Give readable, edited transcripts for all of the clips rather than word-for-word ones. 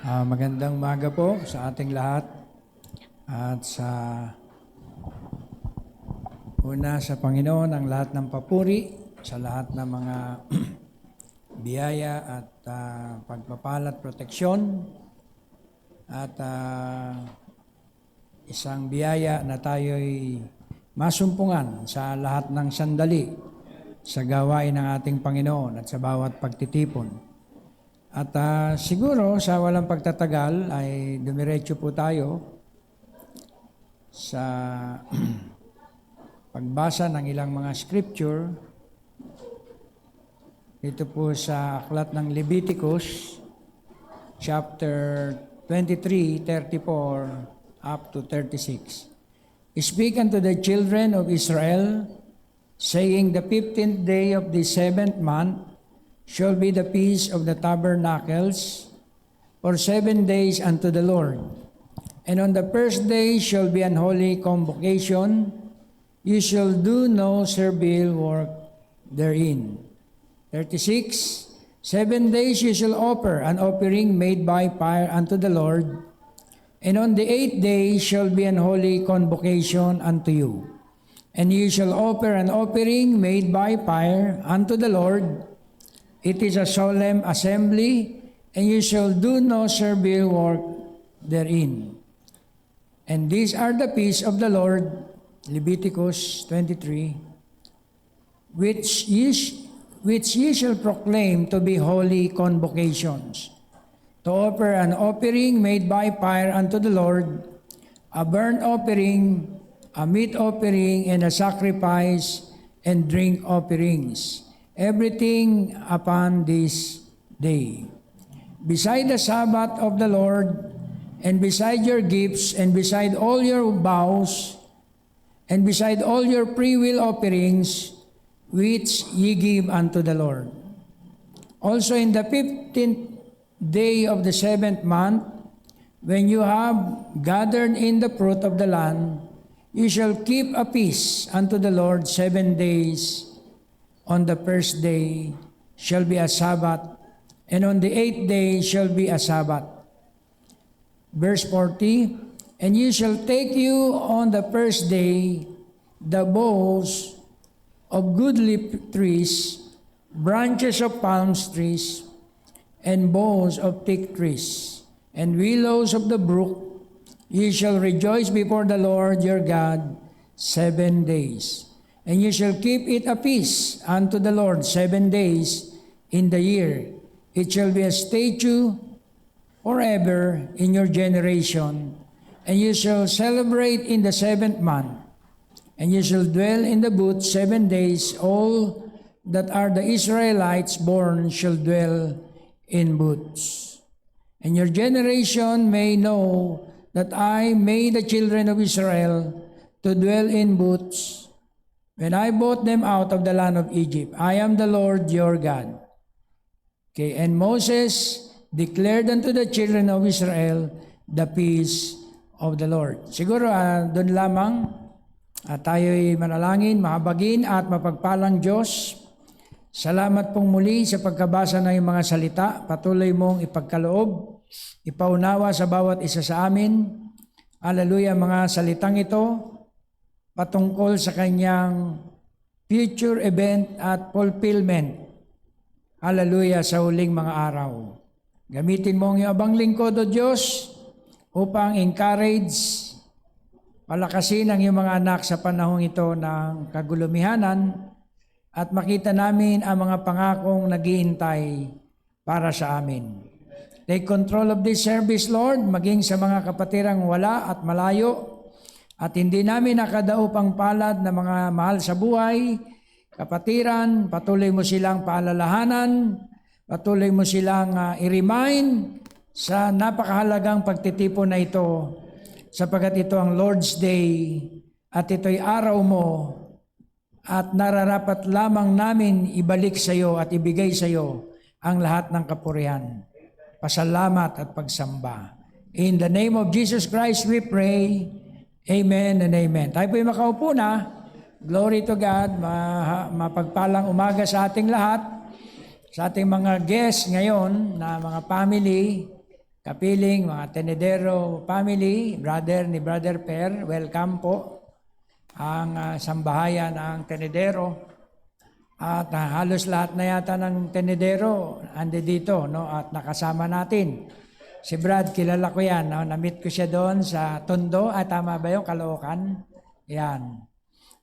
Magandang umaga po sa ating lahat at sa Panginoon ang lahat ng papuri, sa lahat ng mga biyaya at pagpapala at proteksyon at isang biyaya na tayo'y masumpungan sa lahat ng sandali sa gawain ng ating Panginoon at sa bawat pagtitipon. At siguro sa walang pagtatagal ay dumiretso po tayo sa pagbasa ng ilang mga scripture dito po sa aklat ng Leviticus chapter 23, 34 up to 36. Speak unto the children of Israel, saying, the 15th day of the 7th month shall be the feast of the tabernacles for 7 days unto the Lord. And on the first day shall be an holy convocation. You shall do no servile work therein. 36. 7 days you shall offer an offering made by fire unto the Lord. And on the 8th day shall be an holy convocation unto you. And you shall offer an offering made by fire unto the Lord. It is a solemn assembly, and you shall do no servile work therein. And these are the feasts of the Lord, Leviticus 23, which ye shall proclaim to be holy convocations, to offer an offering made by fire unto the Lord, a burnt offering, a meat offering, and a sacrifice and drink offerings. Everything upon this day. Beside the Sabbath of the Lord, and beside your gifts, and beside all your vows, and beside all your freewill offerings, which ye give unto the Lord. Also in the 15th day of the 7th month, when you have gathered in the fruit of the land, you shall keep a feast unto the Lord 7 days. On the first day shall be a Sabbath, and on the 8th day shall be a Sabbath. Verse 40, and you shall take you on the first day the boughs of goodly trees, branches of palm trees, and boughs of thick trees, and willows of the brook. Ye shall rejoice before the Lord your God 7 days. And you shall keep it a feast unto the Lord 7 days in the year. It shall be a statute forever in your generation. And you shall celebrate in the 7th month. And you shall dwell in the booth 7 days. All that are the Israelites born shall dwell in booths. And your generation may know that I made the children of Israel to dwell in booths when I brought them out of the land of Egypt. I am the Lord your God. Okay, and Moses declared unto the children of Israel the peace of the Lord. Siguro doon lamang tayo'y manalangin, mahabagin at mapagpalang Diyos. Salamat pong muli sa pagkabasa ng iyong mga salita. Patuloy mong ipagkaloob, ipaunawa sa bawat isa sa amin. Hallelujah, mga salitang ito patungkol sa kanyang future event at fulfillment. Hallelujah, sa huling mga araw. Gamitin mo ang iyong abang lingkod, O Diyos, upang encourage, palakasin ang iyong mga anak sa panahong ito ng kagulumihanan at makita namin ang mga pangakong naghihintay para sa amin. Take control of this service, Lord, maging sa mga kapatirang wala at malayo, at hindi namin nakadaupang palad na mga mahal sa buhay, kapatiran, patuloy mo silang paalalahanan, patuloy mo silang i-remind sa napakahalagang pagtitipon na ito, sapagkat ito ang Lord's Day at ito'y araw mo at nararapat lamang namin ibalik sa iyo at ibigay sa iyo ang lahat ng kapurihan, pasalamat at pagsamba. In the name of Jesus Christ we pray. Amen and amen. Tayo po'y makaupo na. Glory to God. Mapagpalang umaga sa ating lahat. Sa ating mga guests ngayon na mga family. kapiling, mga Tenedero family, brother ni Brother Per, welcome po ang sambahayan ng Tenedero. At halos lahat na yata ng Tenedero andi dito, no? At nakasama natin. Si Brad, kilala ko yan. No? Na-meet ko siya doon sa Tondo. Tama ba yung Caloocan? Yan.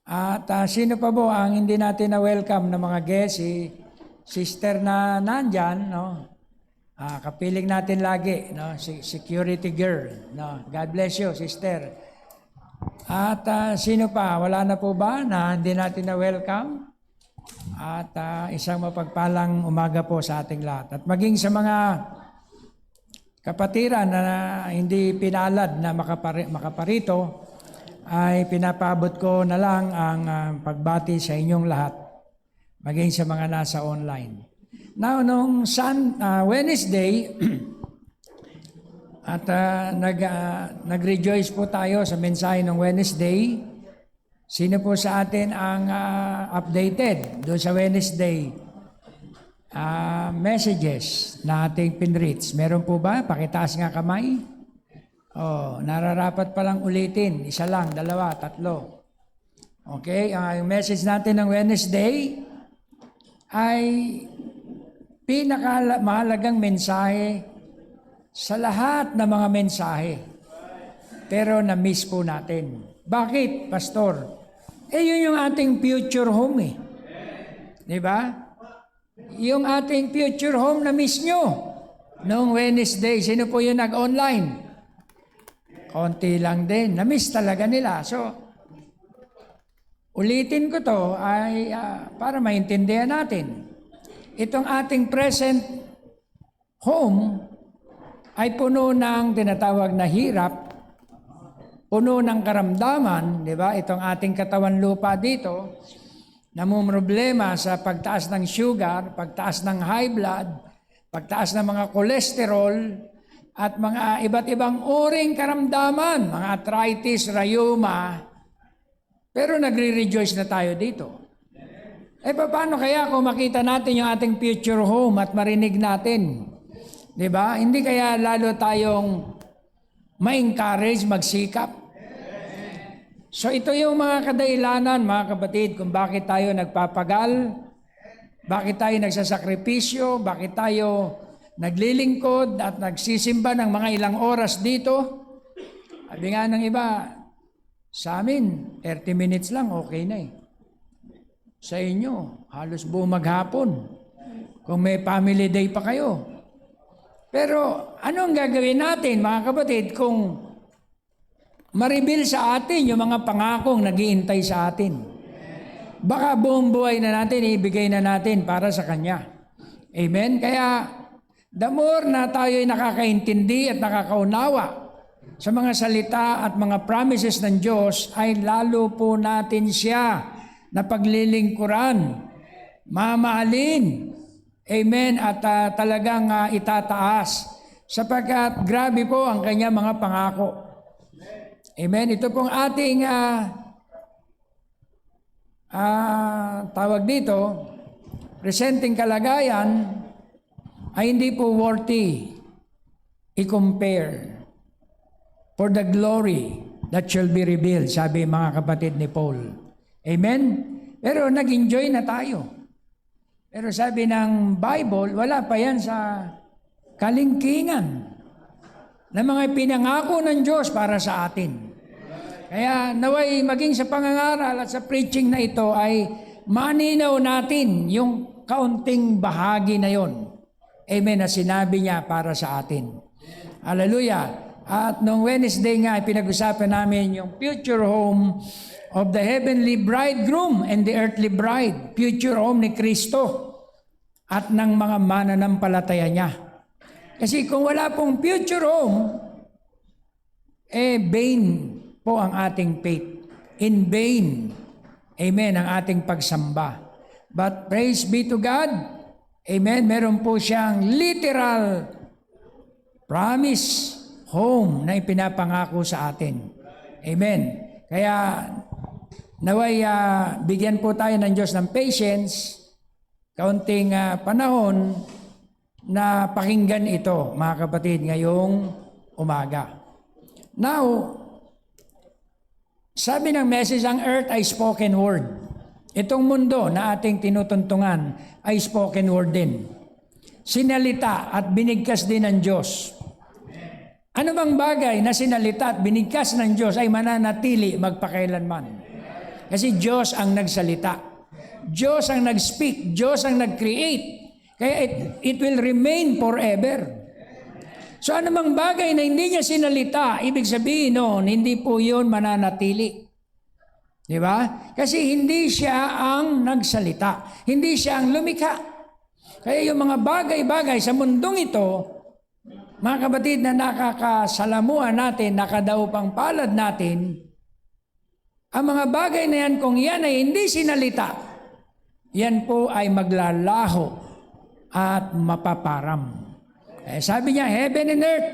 At sino pa po ang hindi natin na-welcome na mga guests? Si sister na nandyan, no? Kapiling natin lagi, no? Si security girl. No? God bless you, sister. At sino pa? Wala na po ba na hindi natin na-welcome? At isang mapagpalang umaga po sa ating lahat. At maging sa mga kapatiran na hindi pinalad na makaparito, ay pinapabot ko na lang ang pagbati sa inyong lahat, maging sa mga nasa online. Now, nung Wednesday, at nag-rejoice po tayo sa mensahe ng Wednesday. Sino po sa atin ang updated doon sa Wednesday messages na ating pinreach? Meron po ba? Pakitaas nga kamay. Nararapat palang ulitin. Isa lang, dalawa, tatlo. Okay, ang message natin ng Wednesday ay pinakamahalagang mensahe sa lahat ng mga mensahe. Pero na-miss po natin. Bakit, Pastor? Yun yung ating future home eh. Di ba? Yung ating future home na-miss nyo. Noong Wednesday, sino po yung nag-online? Konti lang din. Na-miss talaga nila. So, ulitin ko to ay para maintindihan natin. Itong ating present home ay puno ng tinatawag na hirap, puno ng karamdaman, di ba? Itong ating katawan lupa dito, namumroblema sa pagtaas ng sugar, pagtaas ng high blood, pagtaas ng mga kolesterol, at mga iba't ibang uring karamdaman, mga arthritis, rheuma. Pero nagre-rejoice na tayo dito. Paano kaya kung makita natin yung ating future home at marinig natin? Di ba? Hindi kaya lalo tayong ma-encourage, magsikap? So ito yung mga kadahilanan, mga kapatid, kung bakit tayo nagpapagal, bakit tayo nagsasakripisyo, bakit tayo naglilingkod at nagsisimba ng mga ilang oras dito. Sabi nga ng iba, sa amin, 30 minutes lang, okay na eh. Sa inyo, halos buong maghapon, kung may family day pa kayo. Pero anong gagawin natin, mga kapatid, kung ma-reveal sa atin yung mga pangakong nag-iintay sa atin? Baka buong buhay na natin, ibigay na natin para sa Kanya. Amen? Kaya, the more na tayo ay nakakaintindi at nakakaunawa sa mga salita at mga promises ng Diyos, ay lalo po natin siya na paglilingkuran, mamahalin, amen, at talagang itataas, sapagkat grabe po ang Kanya mga pangako. Amen. Ito pong ating tawag dito, presenting kalagayan ay hindi po worthy i-compare for the glory that shall be revealed, sabi mga kapatid ni Paul. Amen? Pero nag-enjoy na tayo. Pero sabi ng Bible, wala pa yan sa kalingkingan na mga pinangako ng Diyos para sa atin. Kaya naway maging sa pangangaral at sa preaching na ito ay maninaw natin yung kaunting bahagi na yon. Amen, na sinabi niya para sa atin. Hallelujah. At nung Wednesday nga, pinag-usapan namin yung future home of the heavenly bridegroom and the earthly bride. Future home ni Kristo at ng mga mananampalataya niya. Kasi kung wala pong future home, vain po ang ating faith. In vain, amen, ang ating pagsamba. But praise be to God, amen, meron po siyang literal promise home na ipinapangako sa atin. Amen. Kaya naway bigyan po tayo ng Diyos ng patience, kaunting panahon, na pakinggan ito, mga kapatid, ngayong umaga. Now, sabi ng message, ang earth ay spoken word. Itong mundo na ating tinutuntungan ay spoken word din. Sinalita at binigkas din ng Diyos. Ano bang bagay na sinalita at binigkas ng Diyos ay mananatili magpakailanman? Kasi Diyos ang nagsalita. Diyos ang nag-speak. Diyos ang nag-create. Kaya it will remain forever. So anumang bagay na hindi niya sinalita, ibig sabihin noon, hindi po yun mananatili. Di ba? Kasi hindi siya ang nagsalita. Hindi siya ang lumikha. Kaya yung mga bagay-bagay sa mundong ito, mga kapatid na nakakasalamuhan natin, nakadaupang palad natin, ang mga bagay na yan, kung yan ay hindi sinalita, yan po ay maglalaho at mapaparam. Sabi niya, heaven and earth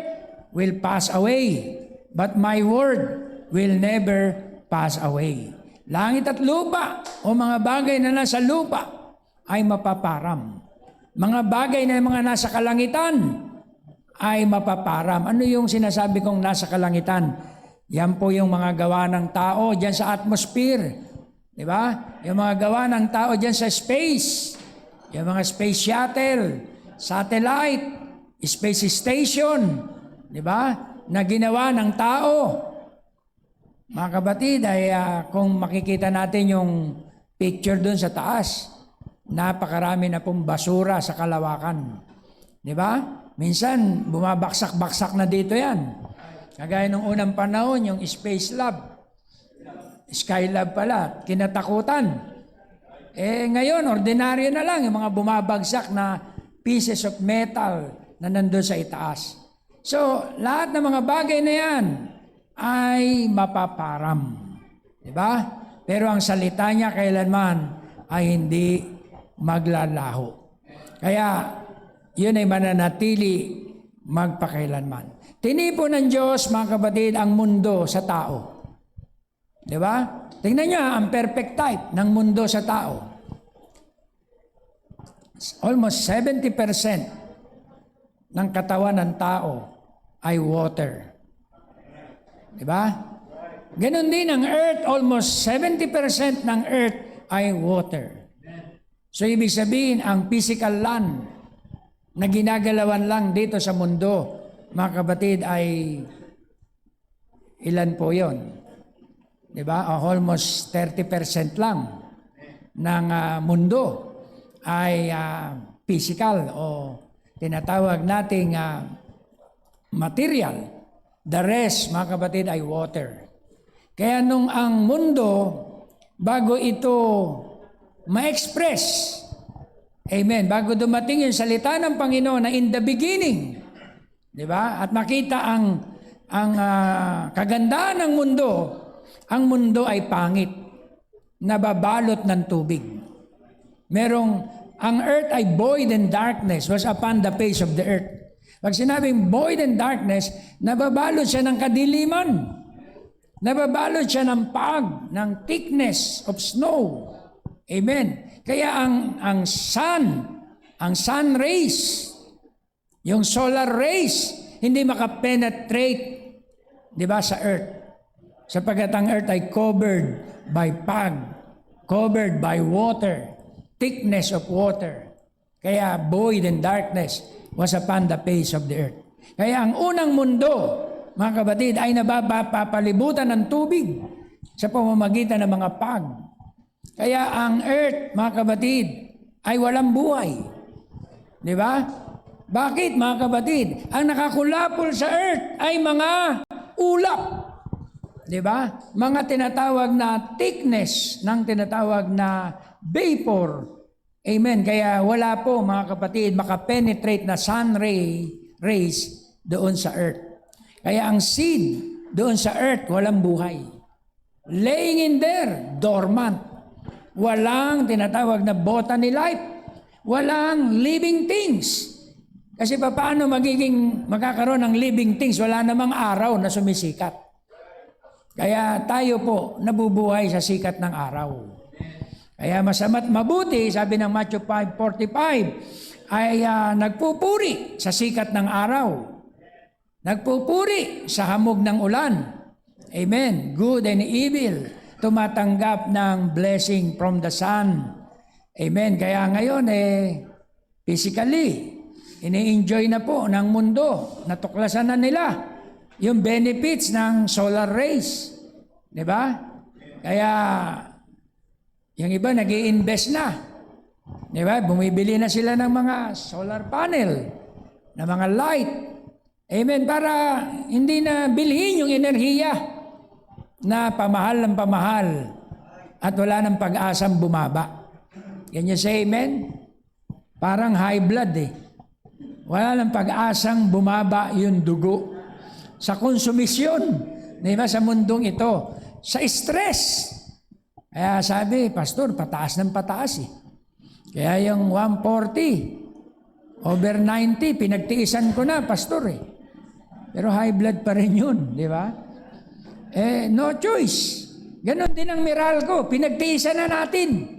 will pass away, but my word will never pass away. Langit at lupa o mga bagay na nasa lupa ay mapaparam. Mga bagay na mga nasa kalangitan ay mapaparam. Ano yung sinasabi kong nasa kalangitan? Yan po yung mga gawa ng tao dyan sa atmosphere. Di ba? Yung mga gawa ng tao dyan sa space. Yung mga space shuttle, satellite, space station, di ba? Na ginawa ng tao. Mga kapatid, ay kung makikita natin yung picture dun sa taas, napakarami na pong basura sa kalawakan. Di ba? Minsan, bumabaksak-baksak na dito yan. Kagaya nung unang panahon, yung Space Lab. Skylab pala, kinatakutan. Ngayon, ordinaryo na lang, yung mga bumabagsak na pieces of metal na nandun sa itaas. So, lahat ng mga bagay na yan ay mapaparam. Diba? Pero ang salita niya kailanman ay hindi maglalaho. Kaya, yun ay mananatili magpakailanman. Tinipon ng Diyos, mga kapatid, ang mundo sa tao. Diba? Tingnan niyo, ang perfect type ng mundo sa tao. Almost 70% ng katawan ng tao ay water. Diba? Ganon din ang earth, almost 70% ng earth ay water. So ibig sabihin, ang physical land na ginagalawan lang dito sa mundo, mga kapatid, ay ilan po yon? Diba? Almost 30% lang ng mundo ay physical o tinatawag nating material. The rest, mga kapatid, ay water. Kaya nung ang mundo, bago ito ma-express, amen, bago dumating yung salita ng Panginoon na in the beginning, di ba? At makita ang kagandahan ng mundo, ang mundo ay pangit, nababalot ng tubig. Ang earth ay void and darkness was upon the face of the earth. Pag sinabing void and darkness, nababalot siya ng kadiliman. Nababalot siya ng pag, ng thickness of snow. Amen. Kaya ang sun rays, yung solar rays, hindi makapenetrate, di ba, sa earth. Sapagkat ang earth ay covered by fog, covered by water, thickness of water. Kaya void and darkness was upon the face of the earth. Kaya ang unang mundo, mga kapatid, ay napapalibutan ng tubig sa pamamagitan ng mga fog. Kaya ang earth, mga kapatid, ay walang buhay. Di ba? Bakit, mga kapatid? Ang nakakulapol sa earth ay mga ulap. Di ba? Mga tinatawag na thickness ng tinatawag na vapor. Amen. Kaya wala po, mga kapatid, makapenetrate na sun rays doon sa earth. Kaya ang seed doon sa earth, walang buhay. Laying in there, dormant. Walang tinatawag na botany life. Walang living things. Kasi paano magkakaroon ng living things? Wala namang araw na sumisikat. Kaya tayo po nabubuhay sa sikat ng araw. Kaya masama't mabuti, sabi ng Matthew 5:45, ay nagpupuri sa sikat ng araw. Nagpupuri sa hamog ng ulan. Amen. Good and evil, tumatanggap ng blessing from the sun. Amen. Kaya ngayon, physically, ini-enjoy na po ng mundo. Natuklasan na nila yung benefits ng solar rays. Di ba? Kaya, yung iba nag-i-invest na. Di ba? Bumibili na sila ng mga solar panel, ng mga light. Amen. Para hindi na bilhin yung enerhiya na pamahal ng pamahal at wala ng pag-asang bumaba. Can you say amen? Parang high blood Wala ng pag-asang bumaba yung dugo. Sa konsumisyon, di ba, sa mundong ito. Sa stress. Kaya sabi, Pastor, pataas ng pataas Kaya yung 140, over 90, pinagtiisan ko na, Pastor Pero high blood pa rin yun, di ba? No choice. Ganon din ang Meralco, pinagtiisan na natin.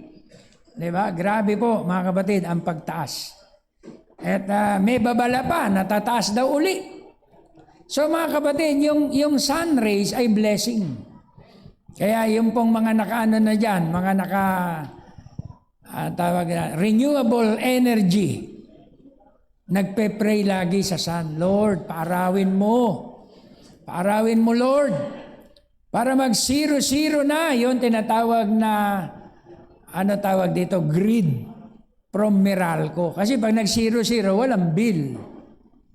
Di ba? Grabe po, mga kapatid, ang pagtaas. At may babala pa, natataas daw uli. So mga kapatid, yung sun rays ay blessing. Kaya yung pong mga nakaano na dyan, mga tawag na, renewable energy, nagpe-pray lagi sa sun. Lord, paarawin mo. Paarawin mo, Lord. Para mag-zero-zero na, yun tinatawag na, tawag dito, grid from Meralco. Kasi pag nag-zero-zero, walang bill.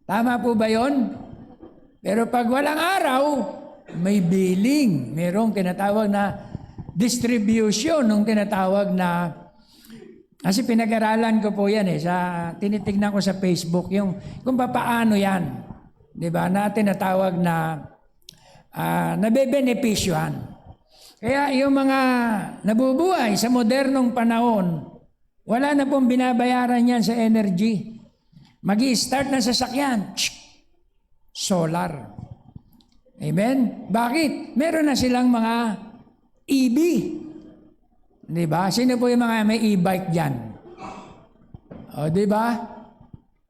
Tama po ba yun? Pero pag walang araw, may billing. Merong tinatawag na distribution, nung tinatawag na, kasi pinag-aralan ko po yan tinitignan ko sa Facebook, yung kung paano yan. Diba? Na tinatawag na nabebenepisyohan. Kaya yung mga nabubuhay sa modernong panahon, wala na pong binabayaran yan sa energy. Mag-i-start na sasakyan, solar. Amen? Bakit? Meron na silang mga EV. Diba? Sino po yung mga may e-bike dyan? O, diba?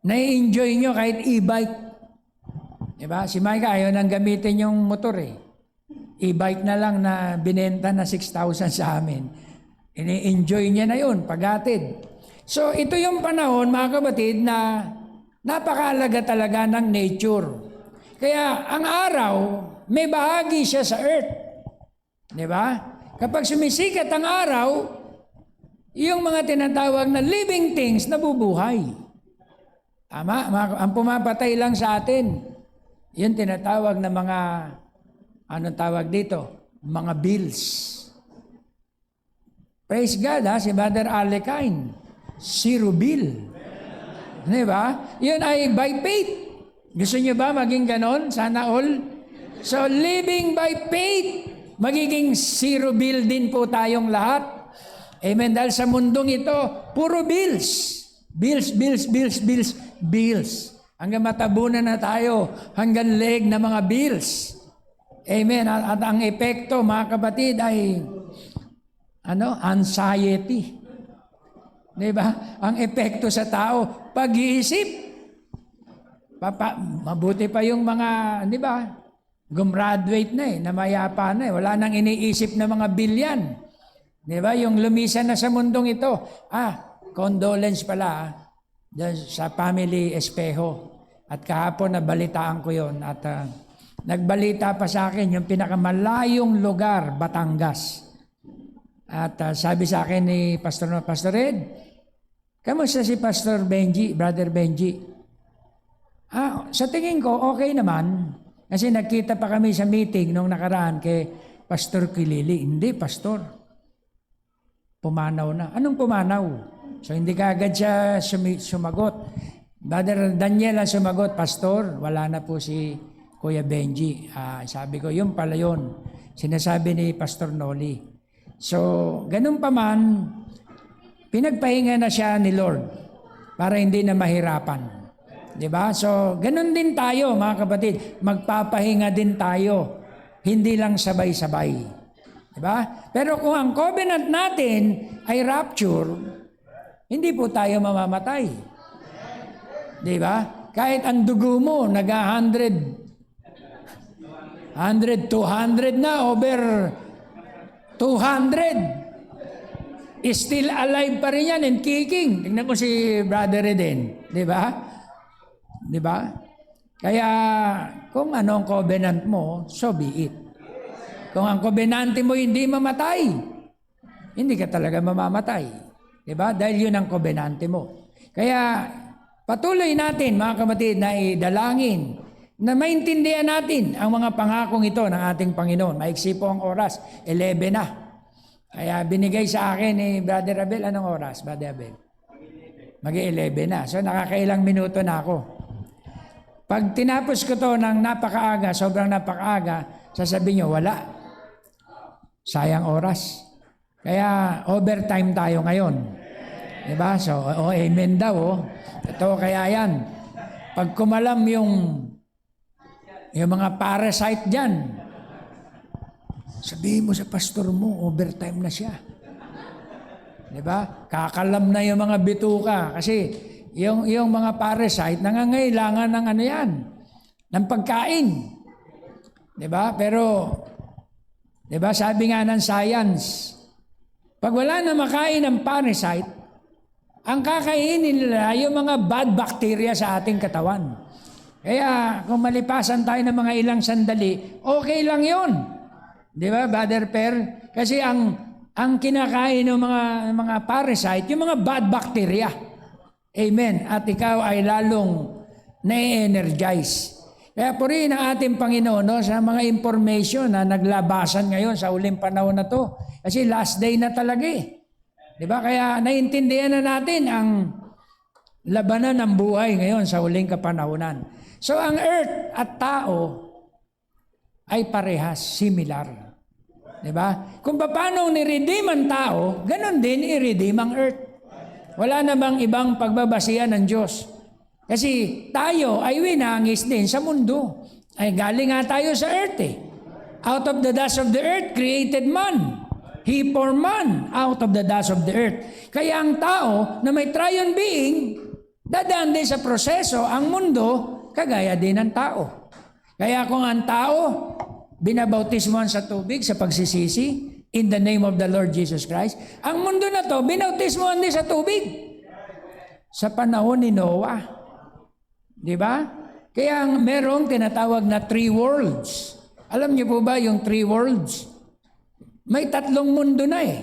Nai-enjoy nyo kahit e-bike. Diba? Si Micah ayaw nang gamitin yung motor E-bike na lang na binenta na 6,000 sa amin. Ini-enjoy niya na yun, paghatid. So ito yung panahon, mga kapatid, na napakahalaga talaga ng nature. Kaya ang araw, may bahagi siya sa earth. Diba? Kapag sumisikat ang araw, yung mga tinatawag na living things nabubuhay. Tama? Ang pumapatay lang sa atin, yun tinatawag na mga, anong tawag dito? Mga bills. Praise God, si Brother Alekine, zero bill. Diba? Yun ay by faith. Gusto niyo ba maging ganon? Sana all? So, living by faith, magiging zero bill din po tayong lahat. Amen. Dahil sa mundong ito, puro bills. Bills, bills, bills, bills, bills. Hanggang matabunan na tayo, hanggang leg na mga bills. Amen. At ang epekto, mga kapatid, ay anxiety. Diba? Ang epekto sa tao, pag-iisip. Mabuti pa yung mga, di ba? Gumraduate na namayapa na wala nang iniisip na mga bilyan. Di ba? Yung lumisan na sa mundong ito. Condolence pala sa family Espejo. At kahapon nabalitaan ko yon at nagbalita pa sa akin yung pinakamalayong lugar, Batangas. At sabi sa akin ni Pastor Ed, kamusta si Pastor Benji, Brother Benji? Sa tingin ko, okay naman. Kasi nagkita pa kami sa meeting nung nakaraan kay Pastor Kilili. Hindi, Pastor. Pumanaw na. Anong pumanaw? So hindi ka agad siya sumagot. Brother Daniel ang sumagot, Pastor, wala na po si Kuya Benji. Sabi ko, yun pala yun. Sinasabi ni Pastor Noli. So, ganun pa man, pinagpahinga na siya ni Lord para hindi na mahirapan. Diba? So, ganun din tayo, mga kapatid. Magpapahinga din tayo. Hindi lang sabay-sabay. Diba? Pero kung ang covenant natin ay rapture, hindi po tayo mamamatay. Diba? Kahit ang dugo mo, 100, 200 na, over 200, still alive pa rin yan and kicking. Tingnan mo si Brother Eden. Diba? Diba? Kaya, kung ano ang covenant mo, so be it. Kung ang covenant mo hindi mamatay, hindi ka talaga mamamatay. Diba? Dahil yun ang covenant mo. Kaya, patuloy natin, mga kapatid, na idalangin, na maintindihan natin ang mga pangakong ito ng ating Panginoon. Maiksi po ang oras, 11 na. Kaya binigay sa akin ni Brother Abel, anong oras, Brother Abel? Mag-11 na. So, nakakailang minuto na ako. Pag tinapos ko to ng napakaaga, sobrang napakaaga, sasabihin nyo, wala. Sayang oras. Kaya overtime tayo ngayon. Diba? So, amen daw. Ito kaya yan. Pag kumalam yung mga parasite dyan, sabihin mo sa pastor mo, overtime na siya. Diba? Kakalam na yung mga bituka. Kasi yung mga parasite, nangangailangan ng ano yan, ng pagkain. Diba? Pero, diba, sabi nga ng science, pag wala na makain ng parasite, ang kakainin nila yung mga bad bacteria sa ating katawan. Kaya kung malipasan tayo ng mga ilang sandali, okay lang yun. Diba, Brother Per? Kasi ang kinakain ng mga parasite, yung mga bad bacteria. Amen. At ikaw ay lalong na-energize. Kaya po rin ang ating Panginoon, no, sa mga information na naglabasan ngayon sa uling panahon na to. Kasi last day na talaga eh. Diba? Kaya naiintindihan na natin ang labanan ng buhay ngayon sa uling kapanahunan. So ang earth at tao ay parehas, similar. Diba? Kung paano ni-redeem ang tao, ganun din i-redeem ang earth. Wala namang ibang pagbabasihan ng Diyos. Kasi tayo ay winangis din sa mundo. Ay galing nga tayo sa earth eh. Out of the dust of the earth created man. He formed man out of the dust of the earth. Kaya ang tao na may triune being, dadaan din sa proseso, ang mundo, kagaya din ng tao. Kaya kung ang tao, binabautismohan sa tubig sa pagsisisi, in the name of the Lord Jesus Christ, ang mundo na to, binautismohan din sa tubig. Sa panahon ni Noah. Di ba? Kaya merong tinatawag na 3 worlds. Alam niyo po ba yung 3 worlds? May 3 mundo na eh.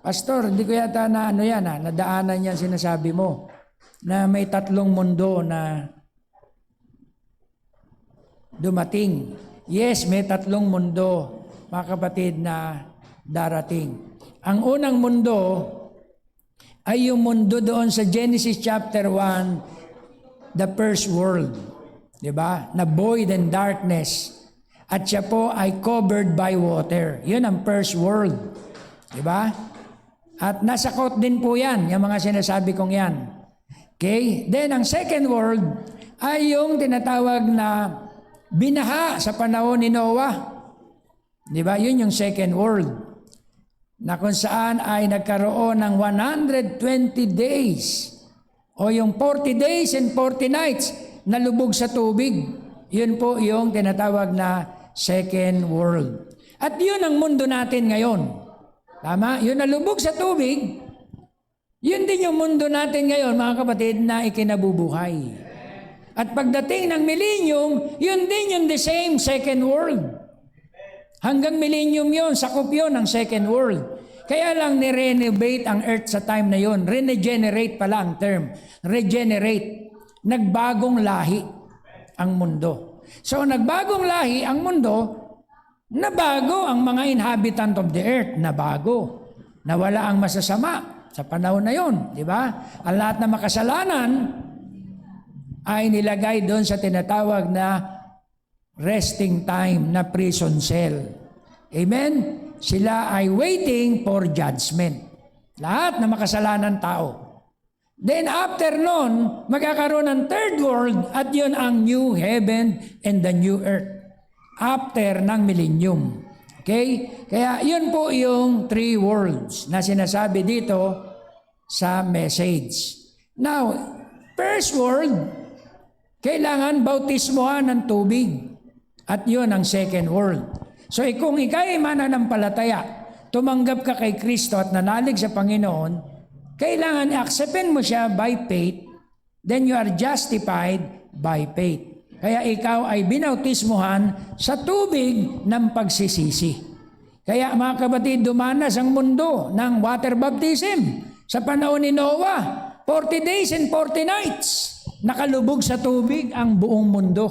Pastor, hindi ko yata na nadaanan yan sinasabi mo, na may 3 mundo na dumating. Yes, may 3 mundo, mga kapatid, na darating. Ang unang mundo ay yung mundo doon sa Genesis chapter 1, the first world. Diba? Na void and darkness. At siya po ay covered by water. Yun ang first world. Diba? At nasa quote din po yan, yung mga sinasabi kong yan. Okay? Then ang second world ay yung tinatawag na binaha sa panahon ni Noah. Diba? Yun yung second world. Na kung saan ay nagkaroon ng 120 days o yung 40 days and 40 nights na lubog sa tubig. Yun po yung tinatawag na second world. At yun ang mundo natin ngayon. Tama? Yun na lubog sa tubig. Yun din yung mundo natin ngayon, mga kapatid, na ikinabubuhay. At pagdating ng millennium, yun din yung the same second world. Hanggang millennium yun, sakop yun ang second world. Kaya lang ni-renovate ang earth sa time na yun. Regenerate pala ang term. Regenerate. Nagbagong lahi ang mundo. So nagbagong lahi ang mundo, nabago ang mga inhabitant of the earth. Nabago. Nawala ang masasama sa panahon na yun. Di ba? Ang lahat na makasalanan ay nilagay doon sa tinatawag na resting time, na prison cell. Amen? Sila ay waiting for judgment. Lahat na makasalanan tao. Then after nun, magkakaroon ng third world at yun ang new heaven and the new earth. after ng millennium. Okay? Kaya yun po yung 3 worlds na sinasabi dito sa message. Now, first world, kailangan bautismohan ng tubig. At yun ang second world. So kung ikay mananampalataya, tumanggap ka kay Kristo at nanalig sa Panginoon, kailangan i-acceptin mo siya by faith, then you are justified by faith. Kaya ikaw ay binautismohan sa tubig ng pagsisisi. Kaya mga kapatid, dumanas ang mundo ng water baptism sa panahon ni Noah. 40 days and 40 nights. Nakalubog sa tubig ang buong mundo.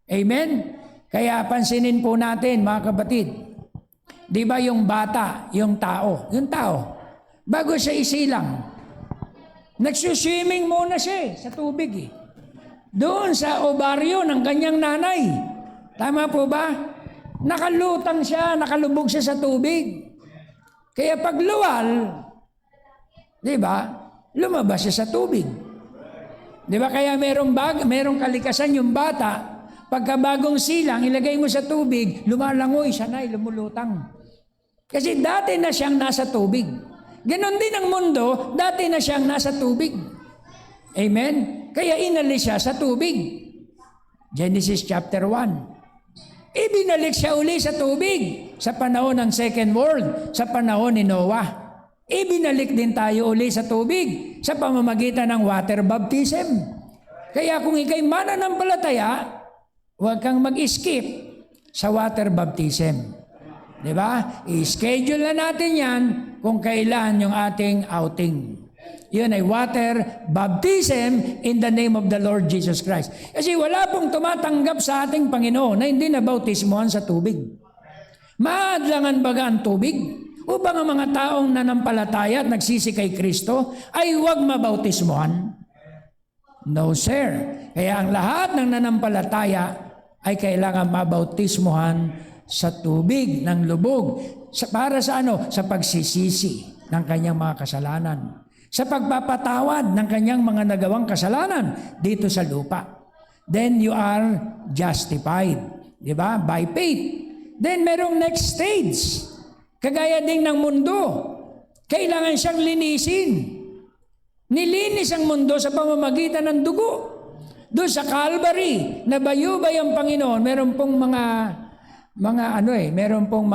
Amen? Kaya pansinin po natin mga kapatid. Di ba yung bata, yung tao, bago siya isilang, nagsuswimming muna siya sa tubig. Doon sa ovaryo ng kanyang nanay. Tama po ba? Nakalutang siya, nakalubog siya sa tubig. Kaya pag luwal, di ba, lumabas siya sa tubig. Di ba kaya merong kalikasan yung bata, pagkabagong silang, ilagay mo sa tubig, lumalangoy siya na, lumulutang. Kasi dati na siyang nasa tubig. Ganon din ang mundo, dati na siyang nasa tubig. Amen? Kaya inalis siya sa tubig. Genesis chapter 1. Ibinalik siya uli sa tubig sa panahon ng second world, sa panahon ni Noah. Ibinalik din tayo uli sa tubig sa pamamagitan ng water baptism. Kaya kung ikay mananampalataya, huwag kang mag-skip sa water baptism. Diba? I-schedule na natin yan kung kailan yung ating outing. Yun ay water baptism in the name of the Lord Jesus Christ. Kasi wala pong tumatanggap sa ating Panginoon na hindi nabautismohan sa tubig. Maadlangan baga ang tubig? Upang ang mga taong nanampalataya at nagsisi kay Kristo ay huwag mabautismohan? No, sir. Kaya ang lahat ng nanampalataya ay kailangan mabautismohan sa tubig ng lubog. Para sa ano? Sa pagsisisi ng kanyang mga kasalanan. Sa pagpapatawad ng kanyang mga nagawang kasalanan dito sa lupa. Then you are justified. Diba? By faith. Then merong next stage. Kagaya din ng mundo. Kailangan siyang linisin. Nilinis ang mundo sa pamamagitan ng dugo. Doon sa Calvary, nabayubay ang Panginoon, meron pong meron pong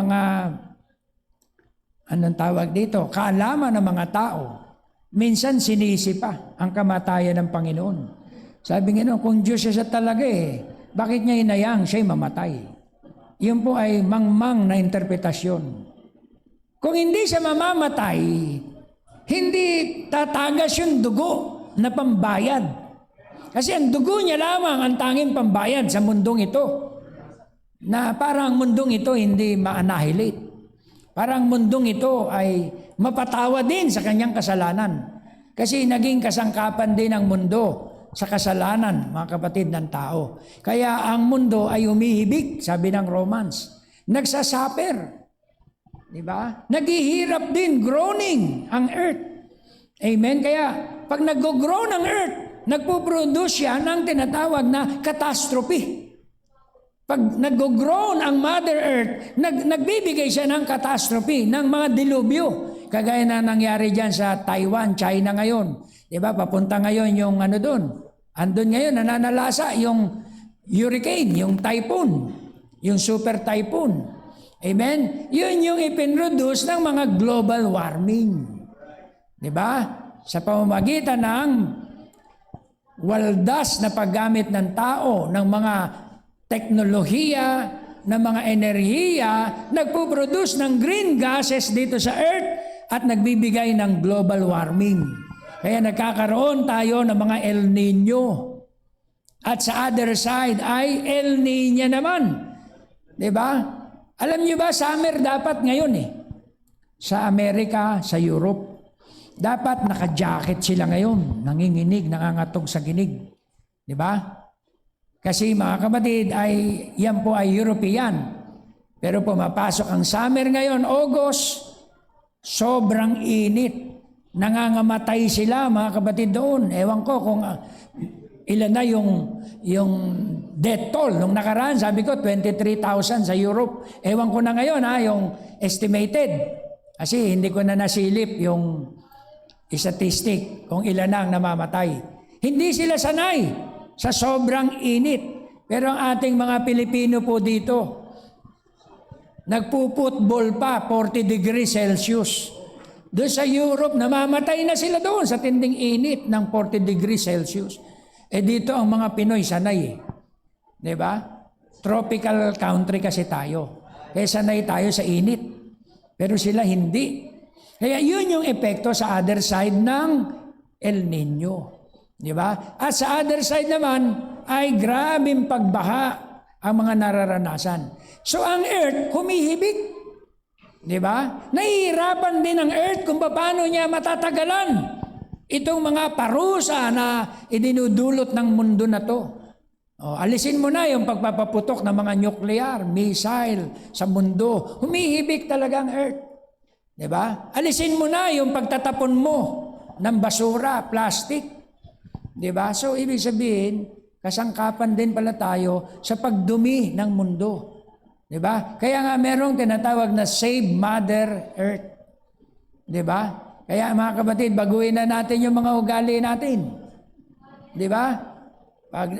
anong tawag dito? Kaalaman ng mga tao. Minsan sinisi pa ang kamatayan ng Panginoon. Sabi nga, kung Diyos siya talaga bakit niya inayang siya'y mamatay? Yun po ay mangmang na interpretasyon. Kung hindi siya mamamatay, hindi tatagas yung dugo na pambayad. Kasi ang dugo niya lamang ang tanging pambayad sa mundong ito. Na parang mundong ito hindi ma-annihilate. Parang mundong ito ay mapatawa din sa kanyang kasalanan. Kasi naging kasangkapan din ang mundo sa kasalanan, mga kapatid ng tao. Kaya ang mundo ay umihibik, sabi ng Romans. Nagsasaper. Diba? Naghihirap din, groaning ang earth. Amen? Kaya pag nag-groan ang earth, nagpo-produce siya ng tinatawag na catastrophe. Pag nag-groan ang Mother Earth, nagbibigay siya ng catastrophe, ng mga dilubyo. Kagaya na nangyari dyan sa Taiwan, China ngayon. Diba? Papunta ngayon yung doon. Andun ngayon, nananalasa yung hurricane, yung typhoon, yung super typhoon. Amen? Yun yung ipinroduce ng mga global warming. Diba? Sa pamamagitan ng waldas na paggamit ng tao, ng mga teknolohiya, ng mga enerhiya, nagpo-produce ng green gases dito sa Earth at nagbibigay ng global warming. Kaya nagkakaroon tayo ng mga El Nino. At sa other side ay El Niña naman. Diba? Alam niyo ba, summer dapat ngayon Sa Amerika, sa Europe. Dapat naka-jacket sila ngayon. Nanginginig, nangangatog sa ginig. Diba? Kasi mga kapatid, yan po ay European. Pero pumapasok ang summer ngayon, August, sobrang init. Nangangamatay sila, mga kapatid doon. Ewan ko kung Ilan na yung death toll. Nung nakaraan, sabi ko, 23,000 sa Europe. Ewan ko na ngayon, yung estimated. Kasi hindi ko na nasilip yung statistic kung ilan na ang namamatay. Hindi sila sanay sa sobrang init. Pero ang ating mga Pilipino po dito, nagpuputbol pa 40 degrees Celsius. Doon sa Europe, namamatay na sila doon sa tinding init ng 40 degrees Celsius. Dito ang mga Pinoy sanay. Diba? Tropical country kasi tayo. Kaya sanay tayo sa init. Pero sila hindi. Kaya yun yung epekto sa other side ng El Nino. Diba? At sa other side naman, ay grabing pagbaha ang mga nararanasan. So ang earth, humihibik. Diba? Nahihirapan din ang earth kung paano niya matatagalan itong mga parusa na idinudulot ng mundo na to. Alisin mo na yung pagpapaputok ng mga nuclear, missile sa mundo. Humihibik talaga ang earth. Diba? Alisin mo na yung pagtatapon mo ng basura, plastic. Diba? So, ibig sabihin, kasangkapan din pala tayo sa pagdumi ng mundo. Diba? Kaya nga merong tinatawag na Save Mother Earth. Diba? Kaya mga kapatid, baguhin na natin yung mga ugali natin. Diba?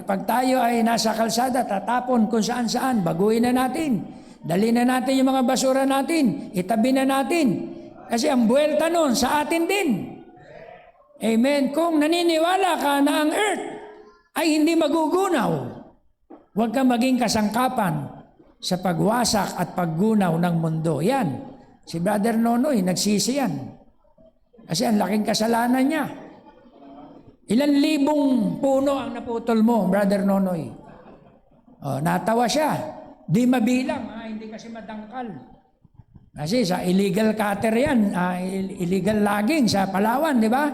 Pag tayo ay nasa kalsada, tatapon kung saan-saan, baguhin na natin. Dali na natin yung mga basura natin, itabi na natin. Kasi ang buwelta nun sa atin din. Amen. Kung naniniwala ka na ang earth ay hindi magugunaw, huwag kang maging kasangkapan sa pagwasak at paggunaw ng mundo. Yan. Si Brother Nonoy, nagsisi yan. Kasi ang laking kasalanan niya. Ilan libong puno ang naputol mo, Brother Nonoy? Natawa siya. Di mabilang, hindi kasi madangkal. Kasi sa illegal cutter yan, illegal logging sa Palawan, di ba?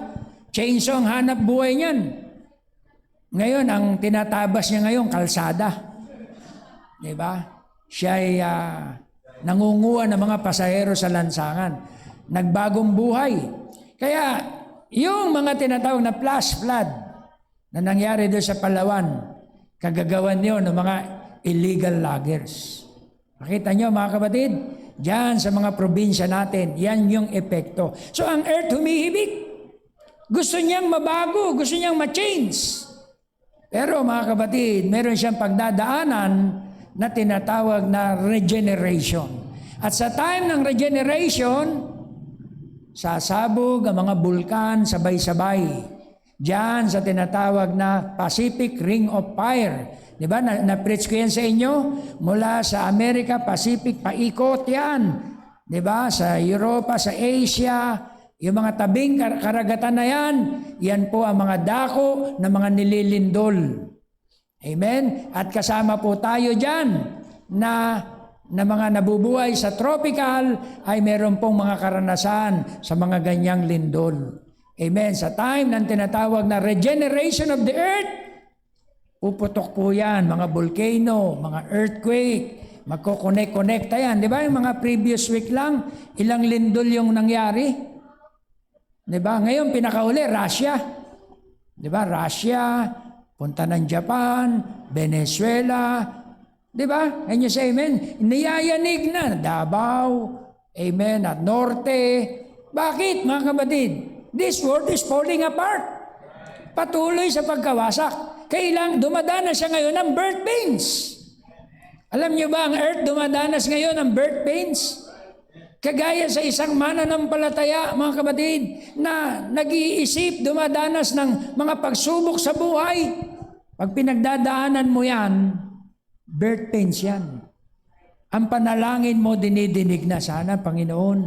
Chainsaw ang hanap buhay niyan. Ngayon, ang tinatabas niya ngayon, kalsada. Di ba? Siya ay nangunguha ng mga pasahero sa lansangan. Nagbagong buhay. Kaya, yung mga tinatawag na flash flood na nangyari doon sa Palawan, kagagawan niyo ng mga illegal loggers. Makita niyo mga kapatid, diyan sa mga probinsya natin, yan yung epekto. So ang earth humihibik. Gusto niyang mabago, gusto niyang ma-change. Pero mga kapatid, meron siyang pagdadaanan na tinatawag na regeneration. At sa time ng regeneration, sasabog ang mga bulkan sabay-sabay. Diyan sa tinatawag na Pacific Ring of Fire. Di ba? Na-preach ko yan sa inyo. Mula sa America, Pacific, paikot yan. Di ba? Sa Europa, sa Asia, yung mga tabing karagatan na yan, yan po ang mga dako ng mga nililindol. Amen? At kasama po tayo dyan na mga nabubuhay sa tropical ay meron pong mga karanasan sa mga ganyang lindol. Amen. Sa time ng tinatawag na regeneration of the earth, puputok po yan, mga volcano, mga earthquake, magko-connect-connecta yan. Di ba? Yung mga previous week lang, ilang lindol yung nangyari. Di ba? Ngayon, pinakauli, Russia. Di ba? Russia, punta ng Japan, Venezuela. Di ba? Can you say amen? Niyayanig na, Davao, amen, at Norte. Bakit, mga kapatid? This world is falling apart. Patuloy sa pagkawasak. Kailang dumadanas siya ngayon ng birth pains. Alam niyo ba ang earth dumadanas ngayon ng birth pains? Kagaya sa isang mananampalataya, mga kapatid, na nag-iisip, dumadanas ng mga pagsubok sa buhay. Pag pinagdadaanan mo yan, birth pains yan. Ang panalangin mo dinidinig na, sana Panginoon,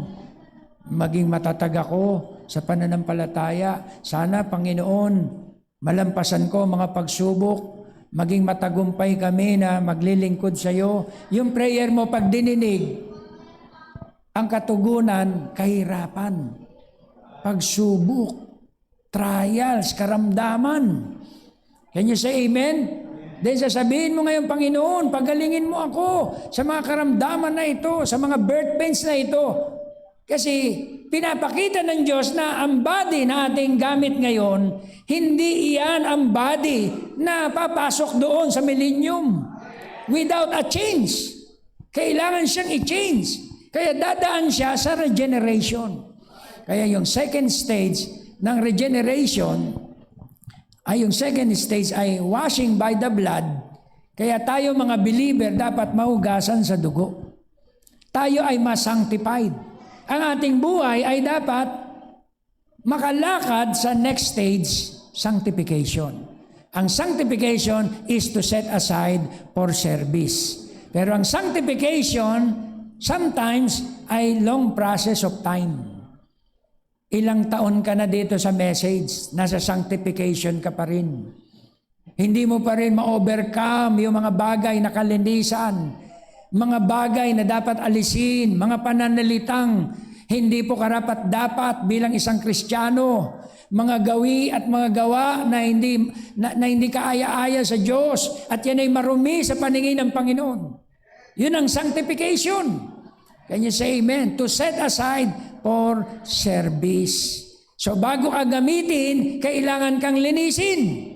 maging matatag ako sa pananampalataya. Sana Panginoon, malampasan ko mga pagsubok, maging matagumpay kami na maglilingkod sa iyo. Yung prayer mo pag dininig, ang katugunan, kahirapan, pagsubok, trials, karamdaman. Can you say amen? Then sasabihin mo ngayon, Panginoon, pagalingin mo ako sa mga karamdaman na ito, sa mga birth pains na ito. Kasi pinapakita ng Diyos na ang body na ating gamit ngayon, hindi iyan ang body na papasok doon sa millennium without a change. Kailangan siyang i-change. Kaya dadaan siya sa regeneration. Kaya yung second stage ng regeneration, yung second stage ay washing by the blood. Kaya tayo mga believer dapat mahugasan sa dugo. Tayo ay ma-sanctified. Ang ating buhay ay dapat makalakad sa next stage, sanctification. Ang sanctification is to set aside for service. Pero ang sanctification sometimes ay long process of time. Ilang taon ka na dito sa message, nasa sanctification ka pa rin. Hindi mo pa rin ma-overcome yung mga bagay na kalinisan, mga bagay na dapat alisin, mga pananalitang hindi po karapat-dapat bilang isang Kristiyano, mga gawi at mga gawa na hindi kaaya-aya sa Diyos at yan ay marumi sa paningin ng Panginoon. Yun ang sanctification. Can you say amen? To set aside for service. So bago ka gamitin, kailangan kang linisin.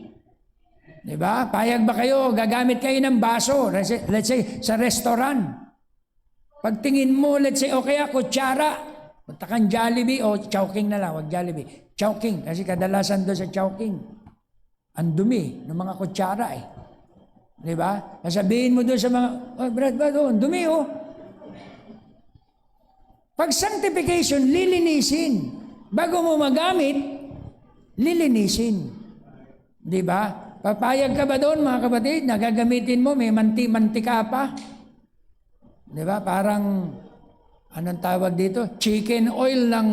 Diba? Payag ba kayo? Gagamit kayo ng baso. Let's say, sa restaurant. Pagtingin mo, let's say, o kaya kutsara. Punta kang Jollibee o Chowking na lang. Wag Jollibee. Chowking. Kasi kadalasan doon sa Chowking, ang dumi ng mga kutsara eh. Diba? Sasabihin mo doon sa mga, Brad, ang dumi oh. Pag sanctification, lilinisin. Bago mo magamit, lilinisin. Diba? Papayag ka ba doon, mga kapatid, na gagamitin mo, may mantika pa? Di ba? Parang, anong tawag dito? Chicken oil ng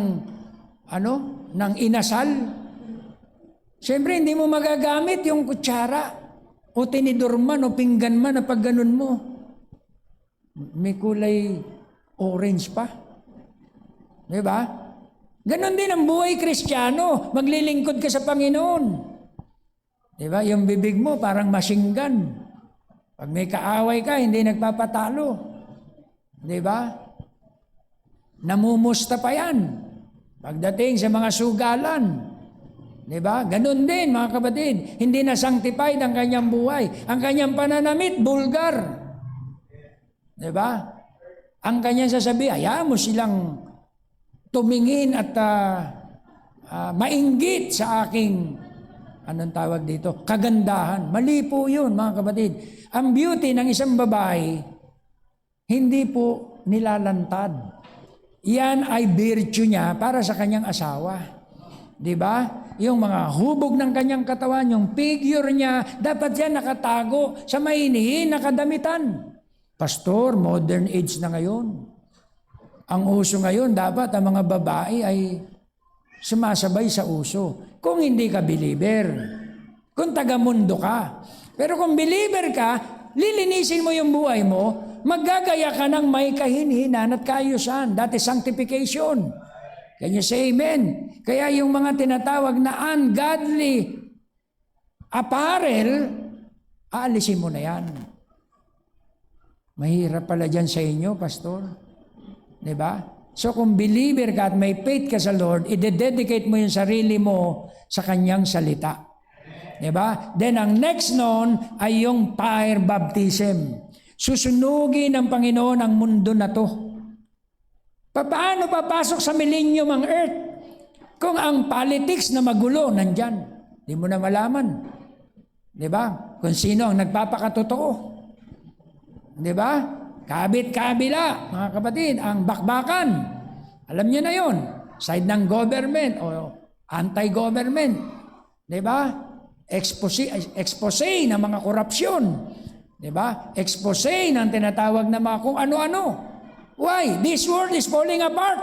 inasal. Siyempre, hindi mo magagamit yung kutsara o tinidor man o pinggan man na pag ganun mo. May kulay orange pa. Di ba? Ganon din ang buhay Kristiyano. Maglilingkod ka sa Panginoon. Diba? Yung bibig mo parang machine gun. Pag may kaaway ka, hindi nagpapatalo. Diba? Namumusta pa yan. Pagdating sa mga sugalan. Diba? Ganun din, mga kapatid. Hindi na sanctified ang kanyang buhay. Ang kanyang pananamit, vulgar. Diba? Ang kanyang sasabihin, hayaan mo silang tumingin at mainggit sa aking anong tawag dito? Kagandahan. Mali po yun, mga kapatid. Ang beauty ng isang babae, hindi po nilalantad. Yan ay virtue niya para sa kanyang asawa. Diba? Yung mga hubog ng kanyang katawan, yung figure niya, dapat yan nakatago sa mainihin na kadamitan. Pastor, modern age na ngayon. Ang uso ngayon, dapat ang mga babae ay sumasabay sa uso. Kung hindi ka believer, kung taga-mundo ka. Pero kung believer ka, lilinisin mo yung buhay mo, maggagaya ka ng may kahinhinan at kaayusan. That is sanctification. Can you say amen? Kaya yung mga tinatawag na ungodly apparel, aalisin mo na yan. Mahirap pala dyan sa inyo, pastor. Diba? So kung believer ka at may faith ka sa Lord, i-dedicate mo yung sarili mo sa kanyang salita. Diba? Then ang next noon ay yung fire baptism. Susunugin ng Panginoon ang mundo na to. Paano papasok sa millennium ang earth? Kung ang politics na magulo, nandyan. Di mo na malaman. Diba? Kung sino ang nagpapakatotoo. Diba? Kabit-kabila, mga kapatid, ang bakbakan. Alam niyo na yon, side ng government o anti-government. Diba? Expose ng mga korupsyon. Diba? Expose ng tinatawag na mga kung ano-ano. Why? This world is falling apart.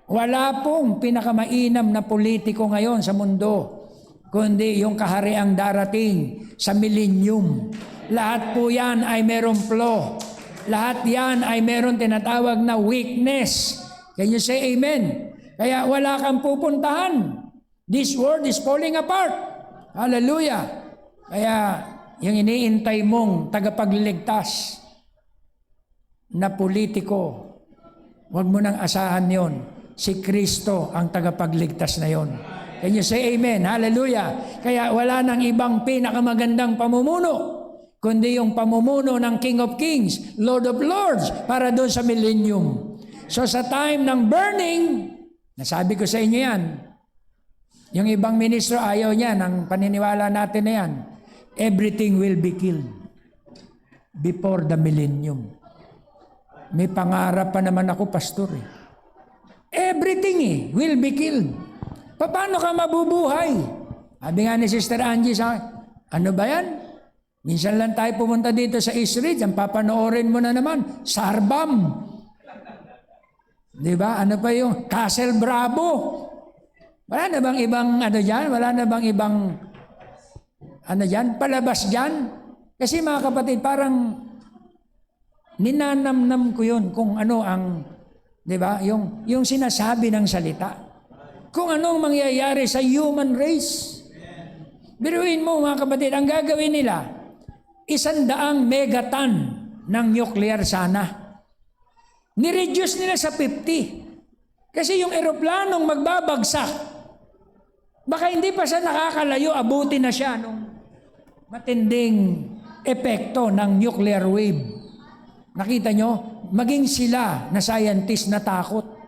Wala pong pinakamainam na politiko ngayon sa mundo, kundi yung kahariang darating sa millennium. Lahat po yan ay merong flaw. Lahat yan ay meron tinatawag na weakness. Can you say amen? Kaya wala kang pupuntahan. This world is falling apart. Hallelujah. Kaya yung iniintay mong tagapagliligtas na politiko, huwag mo nang asahan yon. Si Kristo ang tagapagligtas na yon. Can you say amen? Hallelujah. Kaya wala nang ibang pinakamagandang pamumuno, kundi yung pamumuno ng King of Kings, Lord of Lords, para doon sa millennium. So sa time ng burning, nasabi ko sa inyo yan, yung ibang ministro ayaw niya, ng paniniwala natin na yan, everything will be killed before the millennium. May pangarap pa naman ako, pastor. Everything will be killed. Paano ka mabubuhay? Sabi nga ni Sister Angie sa akin, ano ba yan? Minsan lang tayo pumunta dito sa East Ridge, ang papanoorin mo na naman, Sarbam. Di ba? Ano pa yung Castle Bravo? Wala na bang ibang ano dyan? Wala na bang ibang ano dyan? Palabas dyan? Kasi mga kapatid, parang ninanamnam ko yun kung ano ang, di ba? Yung sinasabi ng salita. Kung anong mangyayari sa human race. Biruin mo mga kapatid, ang gagawin nila, 100 megaton ng nuclear sana. Nireduce nila sa 50. Kasi yung eroplanong magbabagsak, baka hindi pa siya nakakalayo, abuti na siya nung matinding epekto ng nuclear wave. Nakita nyo? Maging sila na scientist na takot.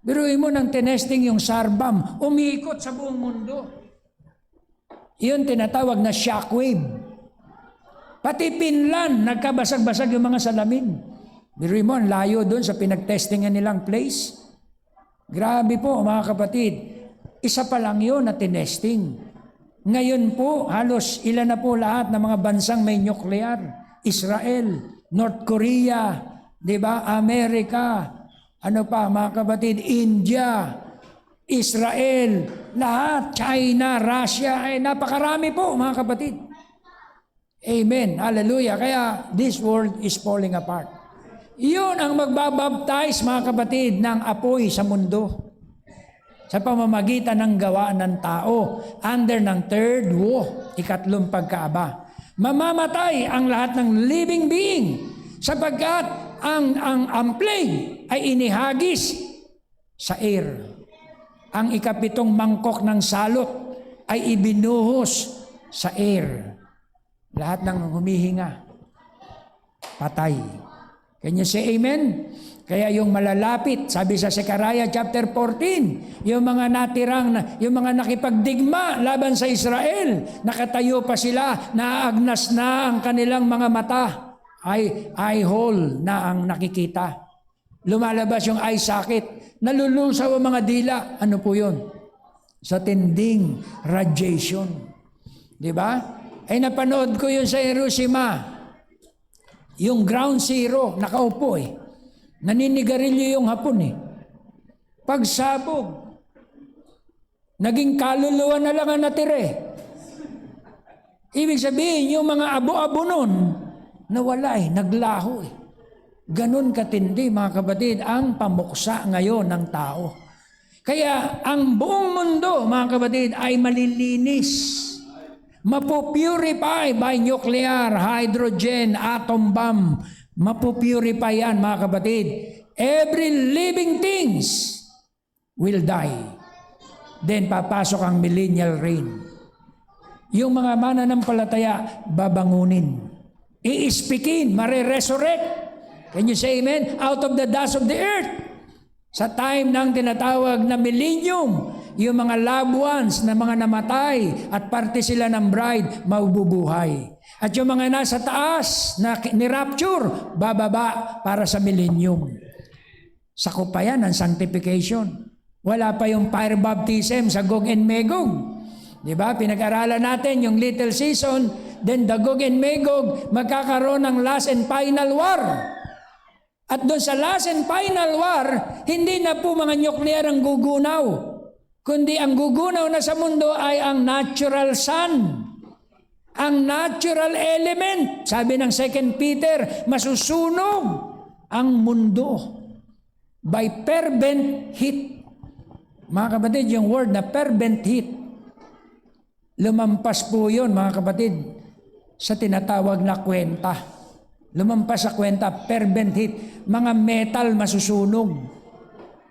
Biruin mo nang tinesting yung Sarbam, umiikot sa buong mundo. Iyon tinatawag na shockwave. Pati Finland, nagkabasag-basag yung mga salamin. Biruin mo, ang layo doon sa pinagtestingan nilang place. Grabe po mga kapatid, isa pa lang yun na tinesting. Ngayon po, halos ilan na po lahat ng mga bansang may nuclear. Israel, North Korea, di ba? Amerika, ano pa mga kapatid, India, Israel, lahat, China, Russia, ay napakarami po mga kapatid. Amen, hallelujah. Kaya this world is falling apart. Iyon ang magbabaptize mga kapatid ng apoy sa mundo sa pamamagitan ng gawaan ng tao under ng third woe, ikatlong pagkaaba. Mamamatay ang lahat ng living being sapagkat ang plague ay inihagis sa air. Ang ikapitong mangkok ng salot ay ibinuhos sa air. Lahat ng humihinga, patay. Can you say amen? Kaya yung malalapit, sabi sa Zechariah chapter 14, yung mga natirang, yung mga nakipagdigma laban sa Israel, nakatayo pa sila, naagnas na ang kanilang mga mata, eye hole na ang nakikita. Lumalabas yung eye socket, nalulusaw ang mga dila. Ano po yun? Sa tinding radiation. Di ba? Ay napanood ko yun sa Hiroshima. Yung ground zero, nakaupo naninigarilyo yung Hapon Pagsabog, naging kaluluwa na lang ang natira Ibig sabihin, yung mga abo-abo nun, nawala naglaho Ganon katindi mga kapatid ang pamuksa ngayon ng tao. Kaya ang buong mundo mga kapatid ay malilinis. Mapupurify by nuclear, hydrogen, atom bomb. Mapupurify yan mga kapatid. Every living things will die. Then papasok ang millennial reign. Yung mga mananampalataya, babangunin. I-speakin, mare-resurrect. Can you say amen? Out of the dust of the earth. Sa time ng tinatawag na millennium, yung mga loved ones na mga namatay at parte sila ng bride, mabubuhay. At yung mga nasa taas na ni-rapture, bababa para sa millennium. Sakop pa yan ang sanctification. Wala pa yung fire baptism sa Gog and Magog. Diba? Pinag-aralan natin yung little season, then the Gog and Magog magkakaroon ng last and final war. At doon sa last and final war, hindi na po mga nuclear ang gugunaw, kundi ang gugunaw na sa mundo ay ang natural sun. Ang natural element, sabi ng 2 Peter, masusunog ang mundo by fervent heat. Mga kapatid, yung word na fervent heat, lumampas po yun mga kapatid sa tinatawag na kwenta. Lumampas sa kwenta, fervent heat. Mga metal masusunog.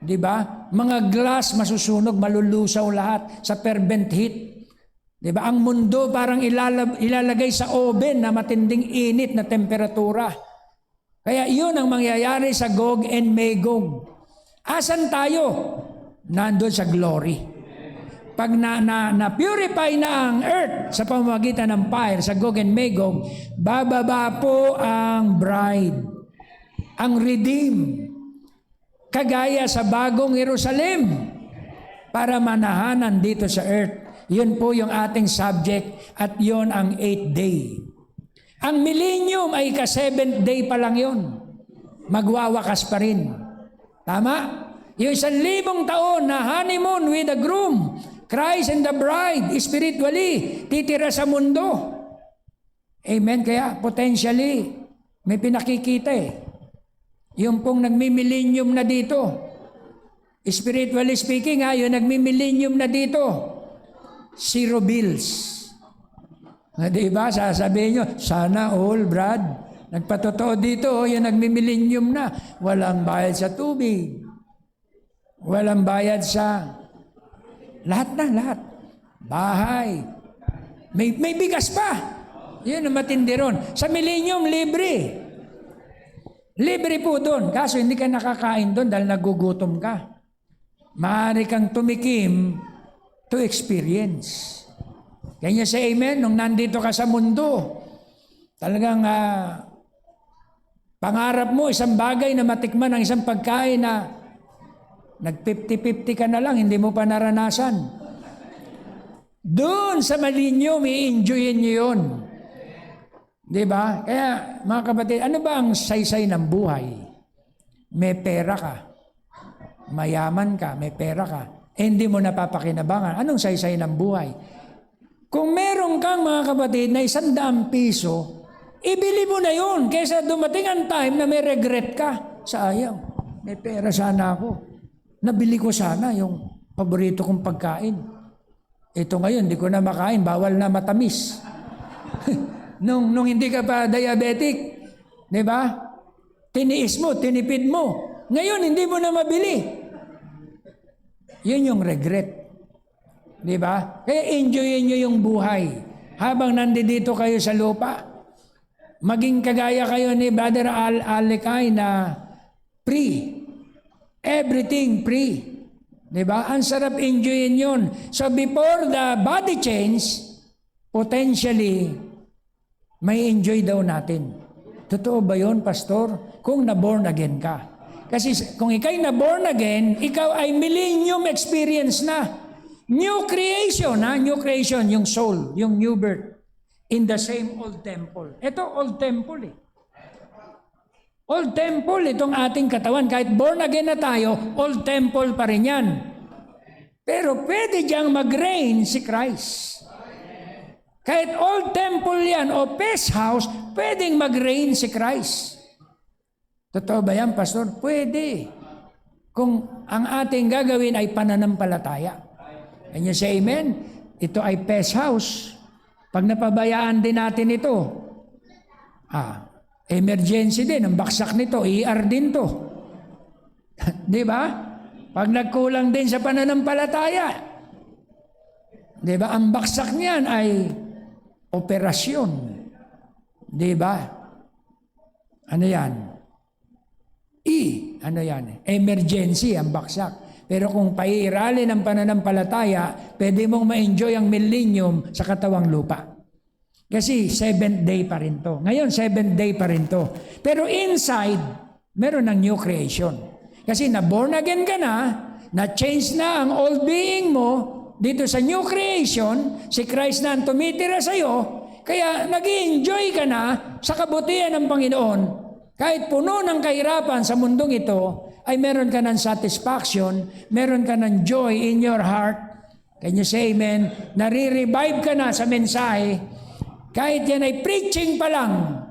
Di ba? Mga glass masusunog, malulusaw lahat sa fervent heat. Di ba? Ang mundo parang ilalagay sa oven na matinding init na temperatura. Kaya yun ang mangyayari sa Gog and Magog. Asan tayo? Nandun sa glory. Pag na-purify na ang earth sa pamamagitan ng fire sa Gog and Magog, bababa po ang bride, ang redeemed, kagaya sa bagong Jerusalem, para manahanan dito sa earth. Yun po yung ating subject at yun ang 8th day. Ang millennium ay ka-7th day pa lang yun. Magwawakas pa rin. Tama? Yung 1,000 taon na honeymoon with the groom, Christ and the bride, spiritually, titira sa mundo. Amen? Kaya potentially, may pinakikita eh. Yung pong nagmi-millennium na dito. Spiritually speaking, yung nagmi-millennium na dito. Zero bills. Diba? Sasabihin nyo, sana all, Brad. Nagpatotoo dito, yung nagmi-millennium na. Walang bayad sa tubig. Walang bayad sa... Lahat na, lahat. Bahay. May bigas pa. Yun ang matindi ron. Sa millennium, libre. Libre po doon. Kaso hindi ka nakakain doon dahil nagugutom ka. Maaari kang tumikim to experience. Kanya sa amen, nung nandito ka sa mundo, talagang pangarap mo isang bagay na matikman ang isang pagkain na nag-50-50 ka na lang, hindi mo pa naranasan. Doon sa millennium, i-enjoyin nyo yun. Diba? Kaya mga kapatid, ano ba ang saysay ng buhay? May pera ka. Mayaman ka, may pera ka. Hindi mo napapakinabangan. Anong saysay ng buhay? Kung meron kang mga kapatid na 100 piso, ibili mo na yun. Kaysa dumating ang time na may regret ka. Sayang, may pera sana ako. Nabili ko sana yung paborito kong pagkain. Ito ngayon, di ko na makain. Bawal na matamis. Nung hindi ka pa diabetic, di ba? Tiniis mo, tinipid mo. Ngayon, hindi mo na mabili. Yun yung regret. Di ba? Kaya enjoyin nyo yung buhay. Habang nandito kayo sa lupa, maging kagaya kayo ni Brother Alikay na free. Everything free. Di ba? Ang sarap enjoyin yun. So before the body change, potentially, may enjoy daw natin. Totoo ba yun, Pastor? Kung na-born again ka. Kasi kung ikaw'y na-born again, ikaw ay millennium experience na. New creation, ha? New creation, yung soul, yung new birth. In the same old temple. Ito, old temple eh. Old temple, itong ating katawan. Kahit born again na tayo, old temple pa rin yan. Pero pwede diyang mag-reign si Christ. Kahit old temple yan o pest house, pwedeng mag-reign si Christ. Totoo ba yan, Pastor? Pwede. Kung ang ating gagawin ay pananampalataya. Can you say amen? Ito ay pest house. Pag napabayaan din natin ito, emergency din, ang baksak nito, ER din to. Di ba? Pag nagkulang din sa pananampalataya, di ba? Ang baksak niyan ay operasyon. Di ba? Ano yan? Ano yan? Emergency ang baksak. Pero kung paiiralin ang pananampalataya, pwede mong ma-enjoy ang millennium sa katawang lupa. Kasi 7th day pa rin to. Ngayon, 7th day pa rin to. Pero inside, meron ng new creation. Kasi na-born again ka na-change na ang old being mo, dito sa new creation, si Christ na ang tumitira sa iyo, kaya nag-i-enjoy ka na sa kabutihan ng Panginoon. Kahit puno ng kahirapan sa mundong ito, ay meron ka ng satisfaction, meron ka ng joy in your heart. Can you say amen? Nare-revive ka na sa mensahe. Kahit yan ay preaching pa lang,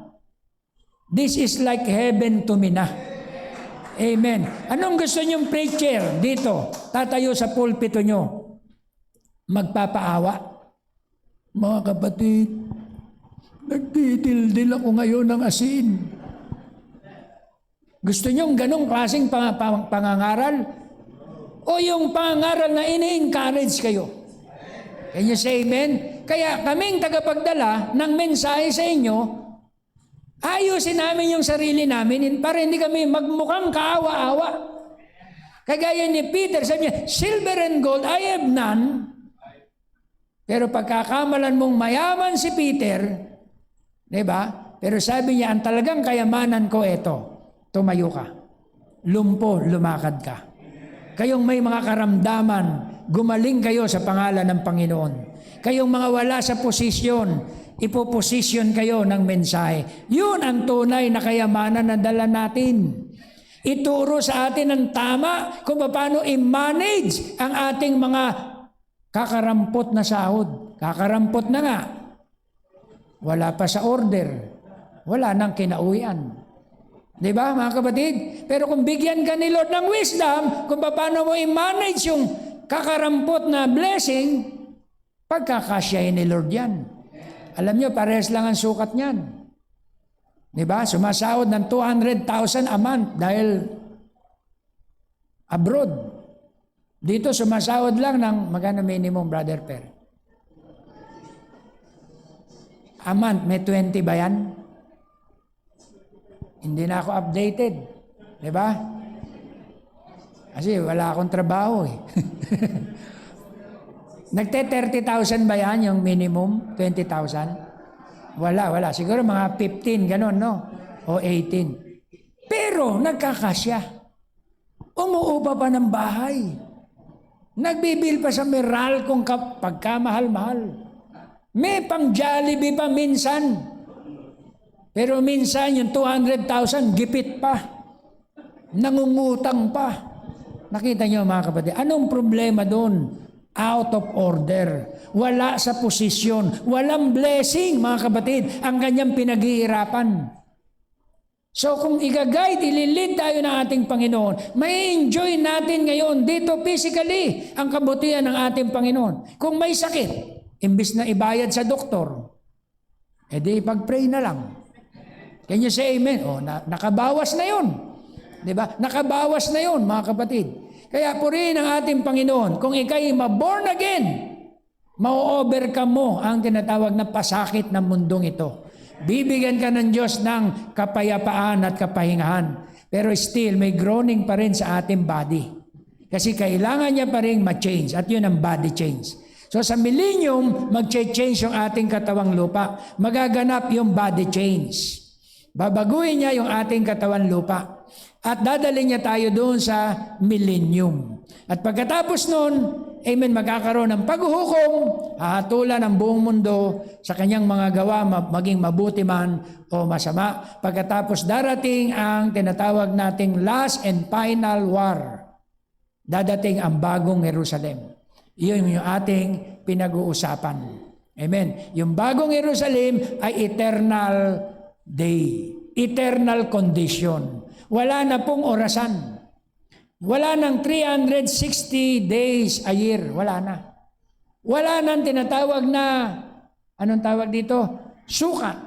this is like heaven to me na. Amen. Anong gusto niyong preacher dito? Tatayo sa pulpito nyo. Magpapaawa. Mga kapatid, nagdidildil ako ngayon ng asin. Gusto niyong ganong klaseng pangangaral? O yung pangaral na ini-encourage kayo? Can you say amen? Kaya kaming tagapagdala ng mensahe sa inyo, ayusin namin yung sarili namin para hindi kami magmukhang kaawa-awa. Kagaya ni Peter, sabi niya, silver and gold, I have none. Pero pagkakamalan mong mayaman si Peter, di ba? Pero sabi niya, ang talagang kayamanan ko ito, tumayo ka. Lumpo, lumakad ka. Kayong may mga karamdaman, gumaling kayo sa pangalan ng Panginoon. Kayong mga wala sa posisyon, ipoposisyon kayo ng mensahe. Yun ang tunay na kayamanan na dala natin. Ituro sa atin ng tama kung paano i-manage ang ating mga kakarampot na sahod. Kakarampot na nga. Wala pa sa order. Wala nang kinauwian. Di ba, mga kapatid? Pero kung bigyan ka ni Lord ng wisdom, kung paano mo i-manage yung kakarampot na blessing, pagkakasyahin ni Lord yan. Alam nyo, parehas lang ang sukat niyan. Di ba? Sumasahod ng 200,000 a month dahil abroad. Dito, sumasahod lang ng magkano minimum, Brother Per? A month, may 20 ba yan? Hindi na ako updated. Di ba? Kasi wala akong trabaho eh. Nagte 30,000 ba yan yung minimum? 20,000? Wala. Siguro mga 15, ganun, no? O 18. Pero nagkakasya. Umuupa pa ng bahay. Nagbibil pa sa Meral kung pagkamahal-mahal. May pang Jollibee pa minsan. Pero minsan yung 200,000 gipit pa. Nangungutang pa. Nakita niyo mga kapatid, anong problema doon? Out of order. Wala sa posisyon. Walang blessing mga kapatid ang kanyang pinaghihirapan. So kung i-guide, ililid tayo ng ating Panginoon, may enjoy natin ngayon dito physically ang kabutihan ng ating Panginoon. Kung may sakit, imbis na ibayad sa doktor, edi pag-pray na lang. Can you say amen? O, nakabawas na yun. Diba? Nakabawas na yun, mga kapatid. Kaya purihin ang ating Panginoon. Kung ikay ma-born again, ma-overcome mo ang tinatawag na pasakit ng mundong ito. Bibigyan ka ng Diyos ng kapayapaan at kapahingahan. Pero still, may groaning pa rin sa ating body. Kasi kailangan niya pa rin ma-change. At yun ang body change. So sa millennium, mag-change yung ating katawang lupa. Magaganap yung body change. Babaguhin niya yung ating katawan lupa. At dadalhin niya tayo doon sa millennium. At pagkatapos noon, amen, magkakaroon ng paghuhukom, hahatulan ang buong mundo sa kanyang mga gawa, maging mabuti man o masama. Pagkatapos darating ang tinatawag nating last and final war. Dadating ang bagong Jerusalem. Iyon yung ating pinag-uusapan. Amen. Yung bagong Jerusalem ay eternal day, eternal condition. Wala na pong orasan. Wala nang 360 days a year. Wala na. Wala nang tinatawag na, anong tawag dito? Sukat.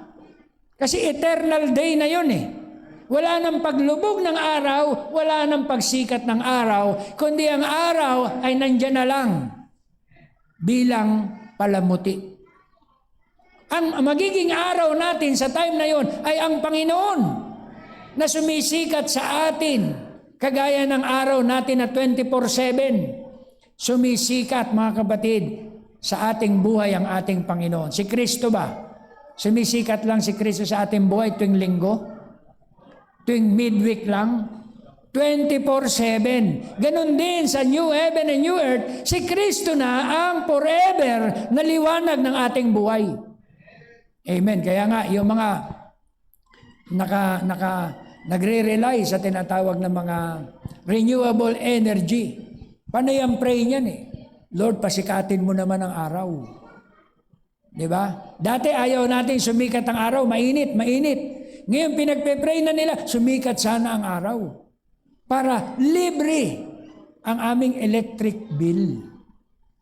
Kasi eternal day na yun eh. Wala nang paglubog ng araw, wala nang pagsikat ng araw, kundi ang araw ay nandyan na lang bilang palamuti. Ang magiging araw natin sa time na yon ay ang Panginoon na sumisikat sa atin. Kagaya ng araw natin na 24/7. Sumisikat mga kapatid sa ating buhay ang ating Panginoon. Si Kristo ba? Sumisikat lang si Kristo sa ating buhay tuwing linggo? Tuwing midweek lang? 24/7. Ganon din sa new heaven and new earth, si Kristo na ang forever na liwanag ng ating buhay. Amen. Kaya nga, yung mga nagre-rely sa tinatawag na mga renewable energy, panay ang pray niyan eh. Lord, pasikatin mo naman ang araw. Diba? Dati ayaw natin sumikat ang araw, mainit. Ngayon pinagpe-pray na nila, sumikat sana ang araw. Para libre ang aming electric bill.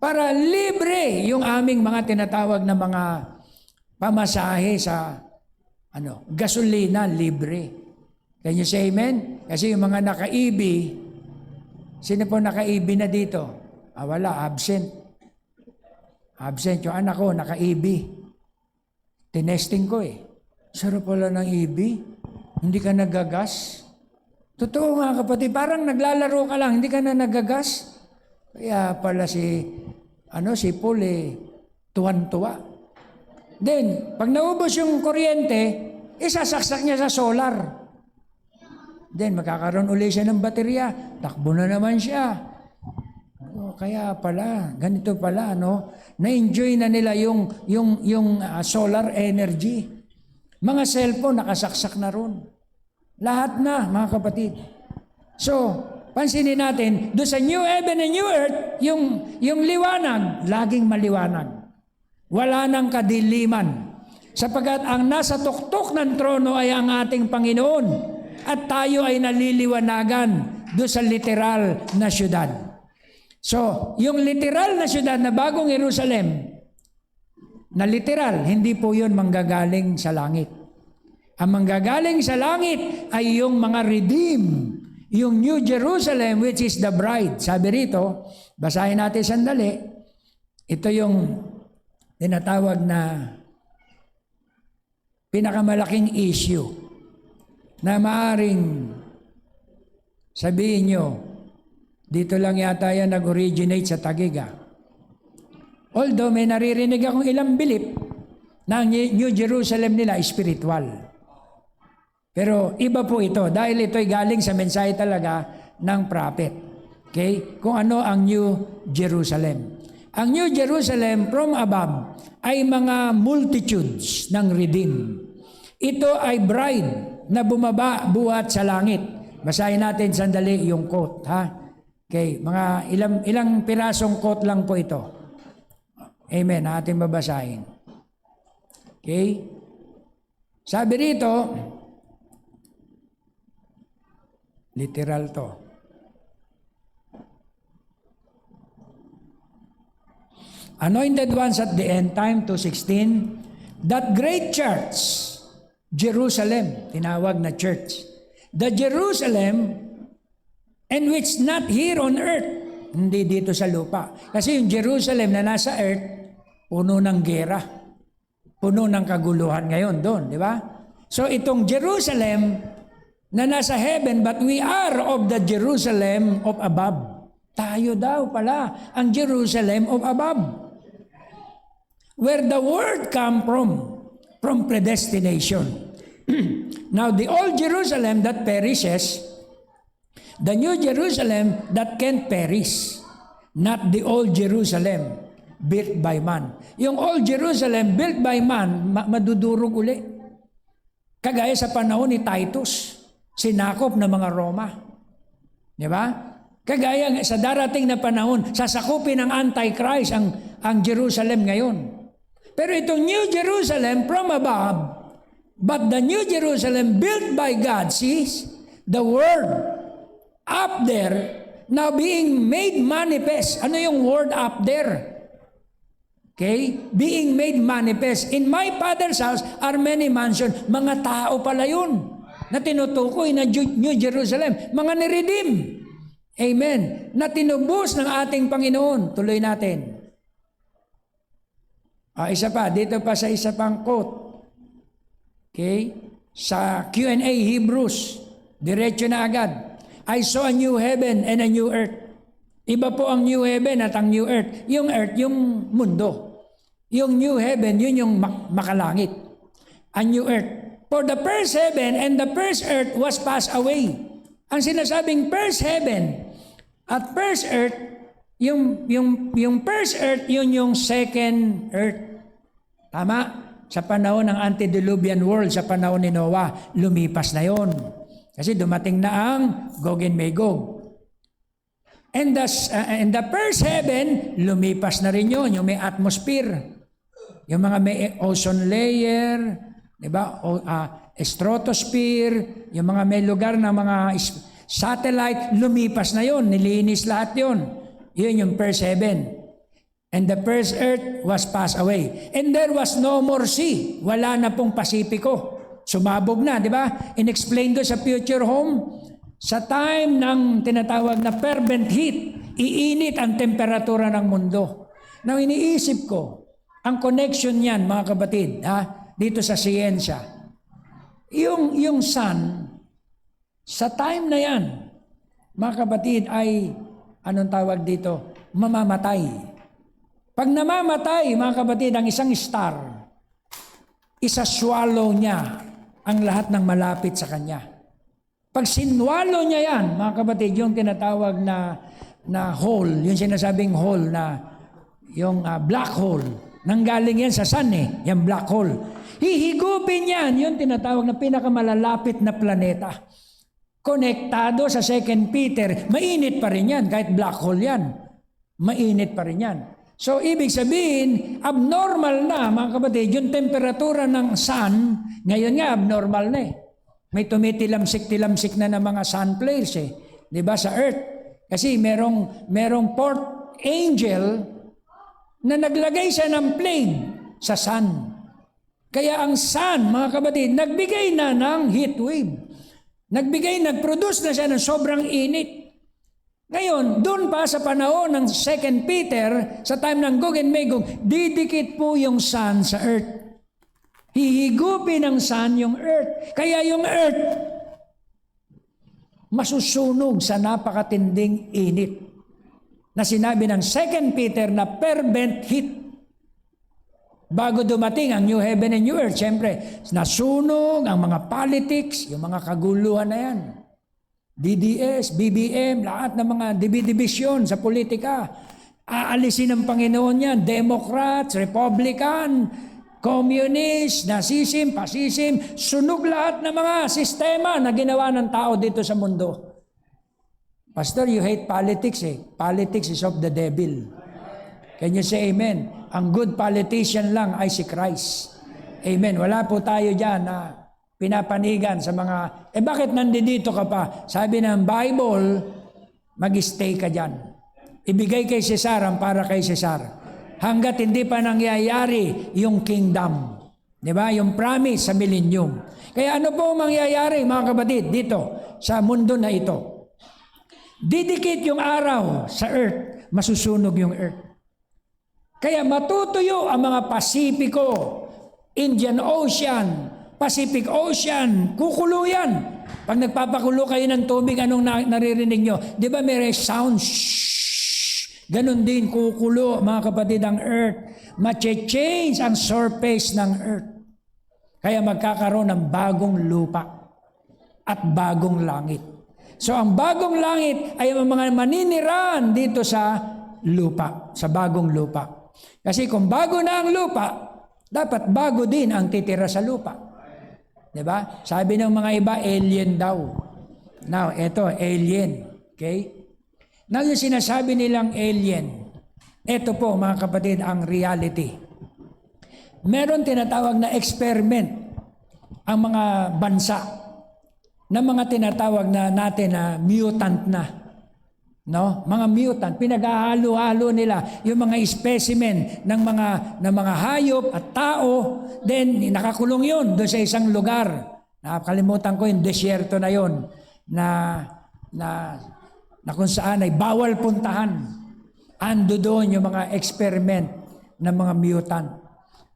Para libre yung aming mga tinatawag na mga pamasahe sa gasolina, libre. Can you say amen? Kasi yung mga naka-EV, Sino po naka-EB na dito? Wala, absent. Absent yung anak ko, naka-EB. Tinesting ko eh. Sarap pala ng EB. Hindi ka nagagas. Totoo nga kapatid, parang naglalaro ka lang, hindi ka na nagagas. Kaya pala si Paul tuwan-tuwa. Then, pag naubos yung kuryente, isasaksak niya sa solar. Then, magkakaroon uli siya ng baterya. Takbo na naman siya. Kaya pala, ganito pala, na-enjoy na nila yung solar energy. Mga cellphone, nakasaksak na ron. Lahat na, mga kapatid. So, pansinin natin, doon sa new heaven and new earth, yung liwanag, laging maliwanag. Wala nang kadiliman. Sapagat ang nasa tuktok ng trono ay ang ating Panginoon at tayo ay naliliwanagan doon sa literal na syudad. So, yung literal na syudad na bagong Jerusalem, na literal, hindi po yun manggagaling sa langit. Ang manggagaling sa langit ay yung mga redeemed, yung New Jerusalem which is the bride. Sabi rito, basahin natin sandali, ito yung tinatawag na pinakamalaking issue na maaring sabihin nyo, dito lang yata yan nag-originate sa Taguig. Although may naririnig akong ilang bilip na ang New Jerusalem nila spiritual. Pero iba po ito dahil ito'y galing sa mensahe talaga ng prophet. Okay? Kung ano ang New Jerusalem. Ang New Jerusalem from above ay mga multitudes ng redeemed. Ito ay bride na bumaba buhat sa langit. Basahin natin sandali yung quote, ha? Okay, mga ilang pirasong quote lang po ito. Amen, ating babasahin. Okay? Sabi rito, literal to. Anointed ones at the end time, 2:16, that great church, Jerusalem, tinawag na church. The Jerusalem, and which not here on earth, hindi dito sa lupa. Kasi yung Jerusalem na nasa earth, puno ng gera, puno ng kaguluhan ngayon doon, di ba? So itong Jerusalem na nasa heaven, but we are of the Jerusalem of above. Tayo daw pala ang Jerusalem of above. Where the word come from predestination. Now the old Jerusalem that perishes, the new Jerusalem that can't perish, not the old Jerusalem built by man. Yung old Jerusalem built by man, madudurog uli. Kagaya sa panahon ni Titus, sinakop ng mga Roma. Di ba? Kagaya sa darating na panahon, sasakupin ng Antichrist ang Jerusalem ngayon. Pero itong New Jerusalem from above, but the New Jerusalem built by God, sees the word up there now being made manifest. Ano yung word up there? Okay? Being made manifest. In my Father's house are many mansions. Mga tao pala yun na tinutukoy na New Jerusalem. Mga niredeem. Amen. Na tinubos ng ating Panginoon. Tuloy natin. Isa pa. Dito pa sa isa pang quote. Okay? Sa Q&A Hebrews. Diretso na agad. I saw a new heaven and a new earth. Iba po ang new heaven at ang new earth. Yung earth, yung mundo. Yung new heaven, yun yung makalangit. A new earth. For the first heaven and the first earth was passed away. Ang sinasabing first heaven at first earth, yung first earth, yun yung second earth. Tama? Sa panahon ng antediluvian world, sa panahon ni Noah, lumipas na yon. Kasi dumating na ang Gog and Magog. And the first heaven, lumipas na rin yun, yung may atmosphere. Yung mga may ozone layer, di ba? Stratosphere, yung mga may lugar na mga satellite, lumipas na yon, nilinis lahat yon. Yun yung first heaven. And the first earth was passed away. And there was no more sea. Wala na pong Pasipiko. Sumabog na, di ba? In-explain doon sa future home, Sa time ng tinatawag na fervent heat, iinit ang temperatura ng mundo. Now, iniisip ko, ang connection niyan, mga kapatid, dito sa siyensya, yung sun, sa time na yan, mga kapatid, ay, anong tawag dito? Mamamatay. Pag namamatay, mga kapatid, ang isang star, isa-swallow niya ang lahat ng malapit sa kanya. Pag sinwallow niya yan, mga kapatid, yung tinatawag na hole, yung sinasabing hole na, yung black hole, nanggaling yan sa sun yung black hole. Hihigupin yan, yung tinatawag na pinakamalalapit na planeta. Konektado sa 2 Peter, mainit pa rin yan, kahit black hole yan. Mainit pa rin yan. So, ibig sabihin, abnormal na, mga kapatid, yung temperatura ng sun, ngayon nga, abnormal na May tumitilamsik-tilamsik na ng mga sun flares di ba, sa Earth. Kasi merong fourth angel na naglagay siya ng plague sa sun. Kaya ang sun, mga kapatid, nagbigay na ng heat wave. Nag-produce na siya ng sobrang init. Ngayon, doon pa sa panahon ng 2 Peter, sa time ng Gog and Magog, didikit po yung sun sa earth. Hihigupin ng sun yung earth. Kaya yung earth, masusunog sa napakatinding init. Na sinabi ng 2 Peter na fervent heat. Bago dumating ang new heaven and new earth, siyempre, nasunog ang mga politics, yung mga kaguluhan na yan. DDS, BBM, lahat ng mga division sa politika. Aalisin ng Panginoon yan. Democrats, Republican, Communist, Nazism, Fascism, sunog lahat ng mga sistema na ginawa ng tao dito sa mundo. Pastor, you hate politics Politics is of the devil. Can you say amen? Ang good politician lang ay si Christ. Amen. Wala po tayo dyan na pinapanigan sa mga, bakit nandito ka pa? Sabi ng Bible, mag-stay ka dyan. Ibigay kay Cesar ang para kay Cesar. Hanggat hindi pa nangyayari yung kingdom. Di ba? Yung promise sa millennium. Kaya ano po mangyayari, mga kapatid, dito, sa mundo na ito? Didikit yung araw sa earth, masusunog yung earth. Kaya matutuyo ang mga Pasipiko, Indian Ocean, Pacific Ocean, kukulo yan. Pag nagpapakulo kayo ng tubig, anong naririnig nyo? Di ba may sound? Shhh! Ganon din, kukulo, mga kapatid, ang earth. Mache-change ang surface ng earth. Kaya magkakaroon ng bagong lupa at bagong langit. So ang bagong langit ay ang mga maninirahan dito sa lupa, sa bagong lupa. Kasi kung bago na ang lupa, dapat bago din ang titira sa lupa. Diba? Sabi ng mga iba, alien daw. Now, eto, alien. Okay? Now, yung sinasabi nilang alien, eto po, mga kapatid, ang reality. Meron tinatawag na experiment ang mga bansa na mga tinatawag na natin na mutant na. No? Mga mutant, pinaghahalo-halo nila yung mga specimen ng mga hayop at tao, then nakakulong yun doon sa isang lugar. Nakakalimutan ko yung desierto na yun na kung saan ay bawal puntahan. Ando doon yung mga experiment ng mga mutant.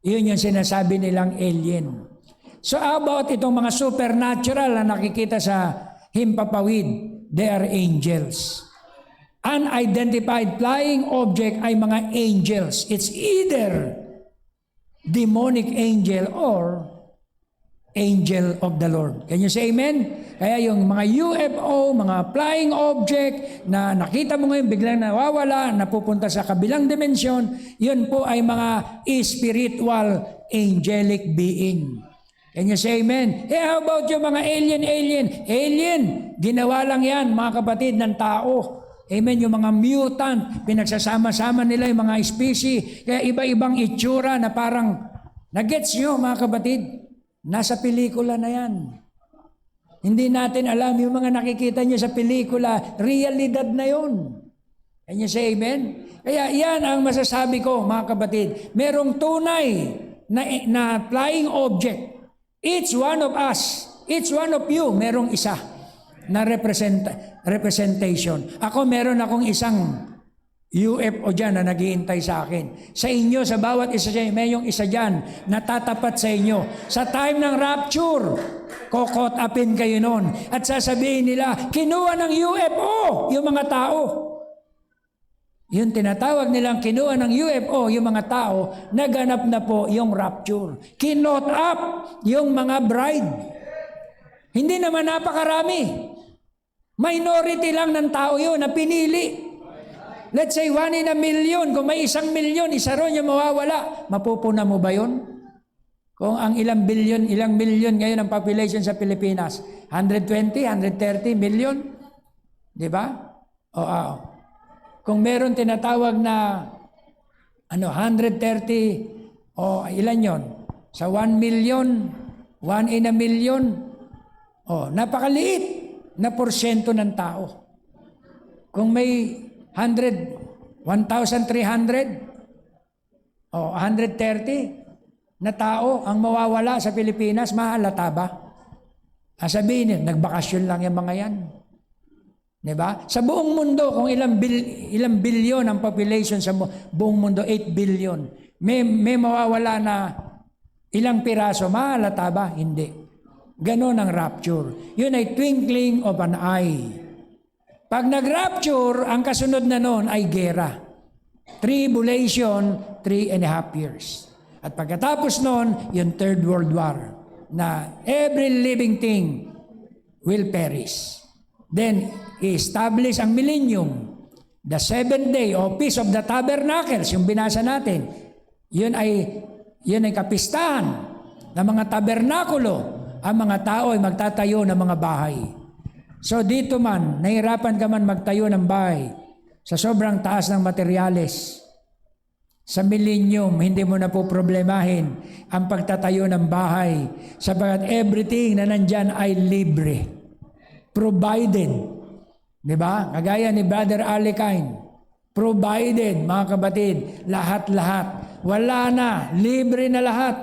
Yun yung sinasabi nilang alien. So how about itong mga supernatural na nakikita sa himpapawid? They are angels. Unidentified flying object ay mga angels. It's either demonic angel or angel of the Lord. Can you say amen? Kaya yung mga UFO, mga flying object na nakita mo ngayon biglang nawawala, napupunta sa kabilang dimensyon, yun po ay mga spiritual angelic being. Can you say amen? How about yung mga alien? Alien, ginawa lang yan, mga kapatid, ng tao. Amen, yung mga mutant, pinagsasama-sama nila yung mga species, kaya iba-ibang itsura na parang, nagets nyo mga kapatid, nasa pelikula na yan. Hindi natin alam, yung mga nakikita nyo sa pelikula, realidad na yun. Can you say amen? Kaya yan ang masasabi ko mga kapatid, merong tunay na flying object. Each one of us, each one of you, merong isa. na representation. Ako meron akong isang UFO dyan na naghihintay sa akin. Sa inyo, sa bawat isa dyan, may yung isa dyan na tatapat sa inyo. Sa time ng rapture, kokot upin kayo nun. At sasabihin nila, kinuha ng UFO yung mga tao. Yung tinatawag nilang kinuha ng UFO yung mga tao, naganap na po yung rapture. Kinot up yung mga bride. Hindi naman napakarami. Minority lang ng tao yun na pinili. Let's say 1 in a million. Kung may 1 million, isa ron yung mawawala. Mapupuna mo ba yun? Kung ang ilang million ngayon ang population sa Pilipinas, 120, 130 million? Di ba? Kung meron tinatawag na 130, ilan yon? Sa 1 million, 1 in a million, napakaliit na porsyento ng tao. Kung may 1,300, 130 na tao ang mawawala sa Pilipinas, mahalata ba? Sabihin, nagbakasyon lang yung mga yan. Diba? Sa buong mundo, kung ilang bilyon ang population sa buong mundo, 8 billion, may mawawala na ilang piraso, mahalata ba? Hindi. Ganon ang rapture. Yun ay twinkling of an eye. Pag nag-rapture, ang kasunod na noon ay gera. Tribulation, 3.5 years. At pagkatapos noon, yung Third World War, na every living thing will perish. Then, establish ang millennium. The 7th day, o Feast of the Tabernacles, yung binasa natin, yun ay kapistahan ng mga tabernakulo. Ang mga tao ay magtatayo ng mga bahay. So dito man, nahirapan ka man magtayo ng bahay sa sobrang taas ng materyales. Sa millennium, hindi mo na po problemahin ang pagtatayo ng bahay sapagkat everything na nandyan ay libre. Provided. Diba? Kagaya ni Brother Alikine. Provided, mga kapatid, lahat-lahat. Wala na, libre na lahat.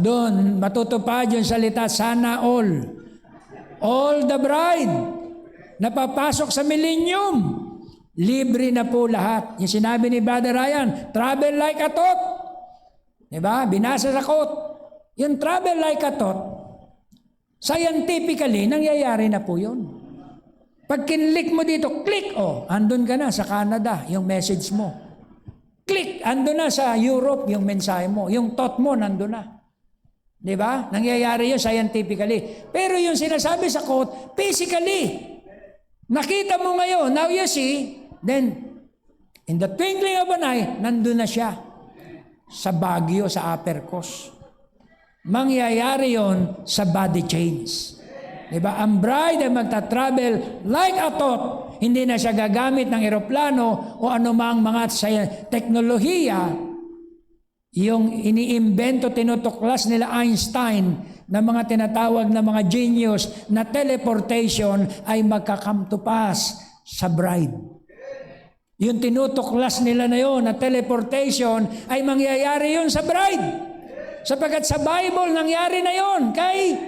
Doon, matutupad yung salita, sana all. All the bride na papasok sa millennium, libre na po lahat. Yung sinabi ni Brother Ryan, travel like a thought. Diba? Binasa sa quote. Yung travel like a thought, scientifically, nangyayari na po yun. Pag kinlik mo dito, click, andun ka na sa Canada, yung message mo. Click, andun na sa Europe, yung mensahe mo. Yung thought mo, nandun na. Diba? Nangyayari yun scientifically. Pero yung sinasabi sa quote, physically. Nakita mo ngayon, now you see, then, in the twinkling of an eye, nandun na siya. Sa Baguio, sa Upper Coast. Mangyayari yon sa body change. Diba? Ang bride ay magta-travel like a thought. Hindi na siya gagamit ng eroplano o anumang mga teknolohiya. Yung iniimbento, tinutuklas nila Einstein na mga tinatawag na mga genius na teleportation ay magka-come to pass sa bride. Yung tinutuklas nila na yun na teleportation ay mangyayari yun sa bride. Sapagkat sa Bible nangyari na yun kay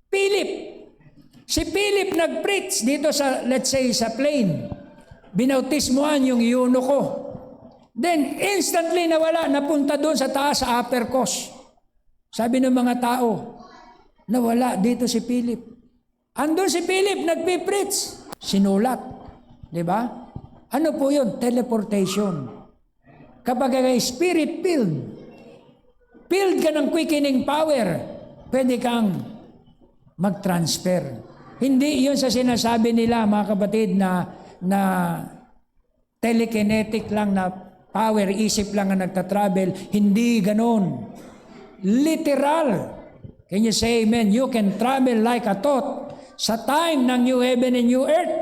Philip. Si Philip nag-preach dito sa, let's say, sa plane. Binautismuhan yung eunuko. Then, instantly nawala, napunta doon sa taas sa Upper Coast. Sabi ng mga tao, nawala dito si Philip. Andun si Philip, nagpipreach. Sinulat. Diba? Ano po yun? Teleportation. Kapag ay spirit-filled, filled ka ng quickening power, pwede kang mag-transfer. Hindi yun sa sinasabi nila, mga kapatid, na telekinetic lang na power, isip lang ang nagtatravel. Hindi ganon. Literal. Can you say amen? You can travel like a thought. Sa time ng new heaven and new earth,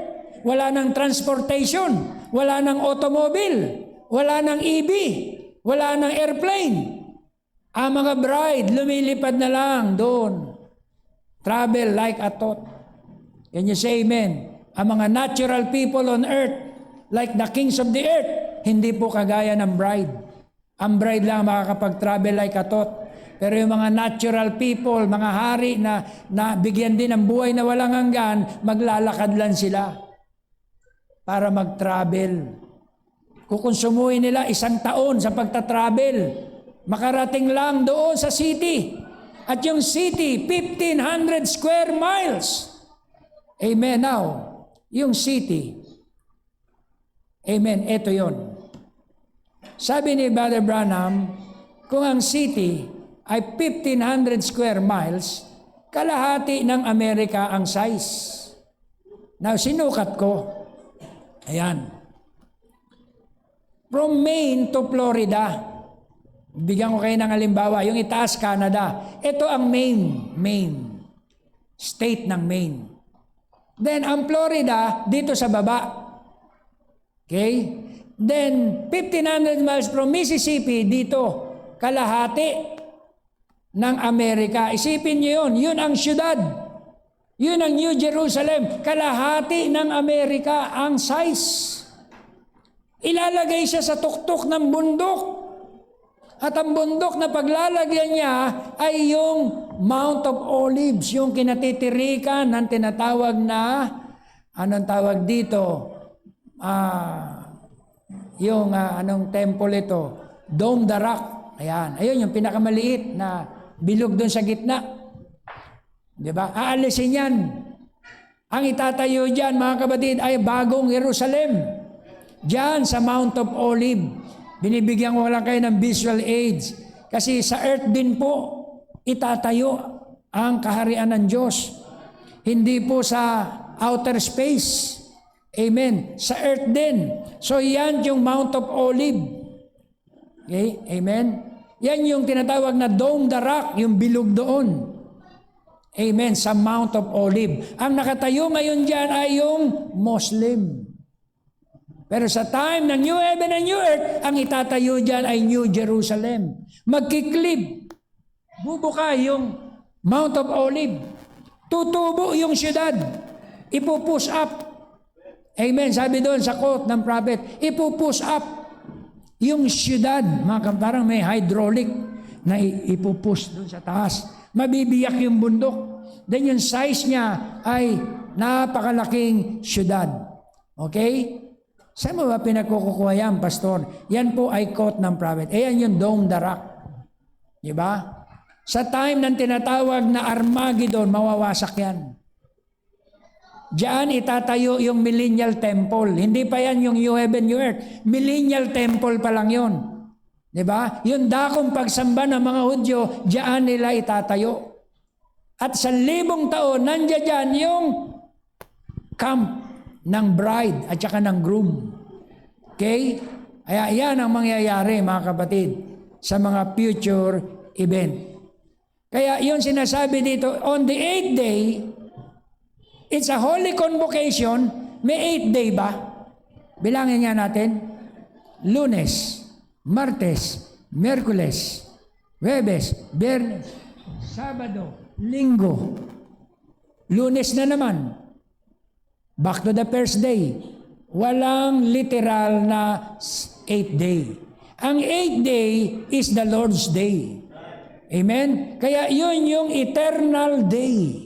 wala nang transportation, wala nang automobile, wala nang EV, wala nang airplane. Ang mga bride, lumilipad na lang doon. Travel like a thought. Can you say amen? Ang mga natural people on earth, like the kings of the earth, hindi po kagaya ng bride. Ang bride lang makakapag-travel like a thought. Pero yung mga natural people, mga hari na bigyan din ng buhay na walang hanggan, maglalakad lang sila para mag-travel. Kukonsumuhin nila 1 taon sa pagta-travel. Makarating lang doon sa city. At yung city, 1,500 square miles. Amen. Now, yung city, amen, ito yon. Sabi ni Brother Branham, kung ang city ay 1,500 square miles, kalahati ng Amerika ang size. Now, sinukat ko. Ayan. From Maine to Florida, bigyan ko kayo ng halimbawa, yung itaas Canada. Ito ang Maine. State ng Maine. Then, ang Florida, dito sa baba. Okay? Then, 1,500 miles from Mississippi, dito, kalahati ng Amerika. Isipin nyo yun. Yun ang syudad. Yun ang New Jerusalem. Kalahati ng Amerika ang size. Ilalagay siya sa tuktok ng bundok. At ang bundok na paglalagyan niya ay yung Mount of Olives, yung kinatitirikan ng tinatawag na, anong tawag dito? Anong temple ito? Dome the Rock. Ayan. Ayun, yung pinakamaliit na bilog doon sa gitna. Diba? Aalisin yan. Ang itatayo dyan, mga kapatid, ay bagong Jerusalem. Diyan sa Mount of Olive. Binibigyan ko lang kayo ng visual aids. Kasi sa earth din po, itatayo ang kaharian ng Diyos. Hindi po sa outer space. Amen. Sa earth din. So yan yung Mount of Olive. Okay? Amen. Yan yung tinatawag na Dome the Rock, yung bilog doon. Amen. Sa Mount of Olive. Ang nakatayo ngayon dyan ay yung Muslim. Pero sa time ng New Heaven and New Earth, ang itatayo dyan ay New Jerusalem. Magkiklib. Bubuka yung Mount of Olive. Tutubo yung syudad. Ipupush up. Amen. Sabi doon sa quote ng prophet, ipupush up yung syudad. Parang may hydraulic na ipupush doon sa taas. Mabibiyak yung bundok. Then yung size niya ay napakalaking syudad. Okay? Saan mo ba pinagkukuha yan, pastor? Yan po ay quote ng prophet. Ayan yung Dome the Rock. Diba? Sa time ng tinatawag na Armageddon, mawawasak yan. Diyan itatayo yung Millennial Temple. Hindi pa yan yung New Heaven, New Earth. Millennial Temple pa lang yun. Diba? Yung dakong pagsamba ng mga Hudyo, diyan nila itatayo. At sa 1,000 taon, nandiyan dyan yung camp ng bride at saka ng groom. Okay? Kaya yan ang mangyayari, mga kapatid, sa mga future event. Kaya yun sinasabi dito, on the 8th day, it's a holy convocation. May 8th day ba? Bilangin nga natin. Lunes, Martes, Miyerkules, Huwebes, Biyernes, Sabado, Linggo. Lunes na naman. Back to the first day. Walang literal na 8th day. Ang 8th day is the Lord's day. Amen? Kaya yun yung eternal day.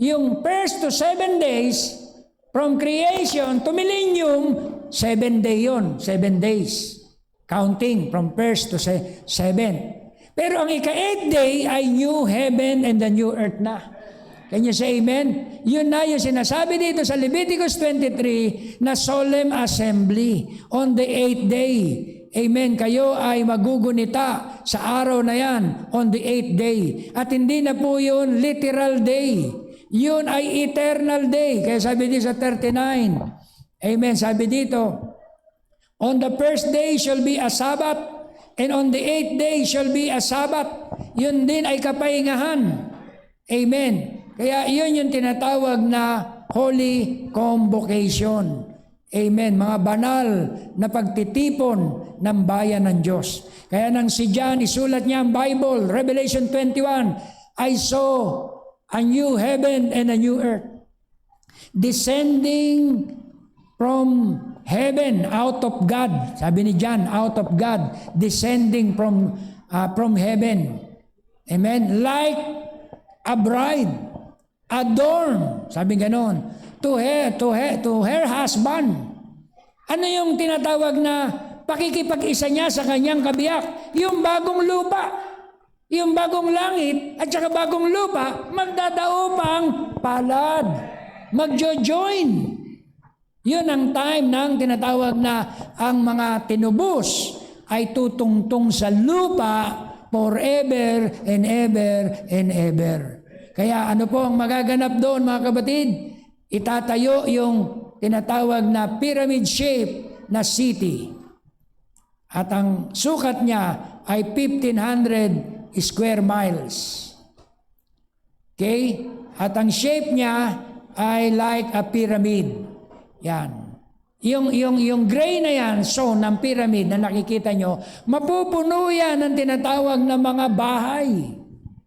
Yung first to 7 days, from creation to millennium, 7 day yun, 7 days. Counting from first to 7. Pero ang ika-8th day ay new heaven and the new earth na. Can you say amen? Yun na yung sinasabi dito sa Leviticus 23 na solemn assembly on the 8th day. Amen. Kayo ay magugunita sa araw na yan on the 8th day. At hindi na po yun literal day. Yun ay eternal day. Kaya sabi dito sa 39. Amen. Sabi dito, on the first day shall be a Sabbath, and on the 8th day shall be a Sabbath. Yun din ay kapahingahan. Amen. Kaya yun yung tinatawag na Holy Convocation. Amen. Mga banal na pagtitipon ng bayan ng Diyos. Kaya nang si John, isulat niya ang Bible, Revelation 21, I saw a new heaven and a new earth. Descending from heaven, out of God. Sabi ni John, out of God. Descending from heaven. Amen? Like a bride, adorned, sabi ganon, to her husband. Ano yung tinatawag na pakikipag-isa niya sa kanyang kabiyak? Yung bagong lupa, yung bagong langit, at saka bagong lupa, magdadaupang palad, magjo-join. Yun ang time ng tinatawag na ang mga tinubos ay tutungtong sa lupa forever and ever and ever. Kaya ano po ang magaganap doon, mga kapatid? Itatayo yung tinatawag na pyramid shape na city. At ang sukat niya ay 1,500 square miles. Okay? At ang shape niya ay like a pyramid. Yan. Yung gray na yan, so ng pyramid na nakikita nyo, mapupuno yan ng tinatawag na mga bahay,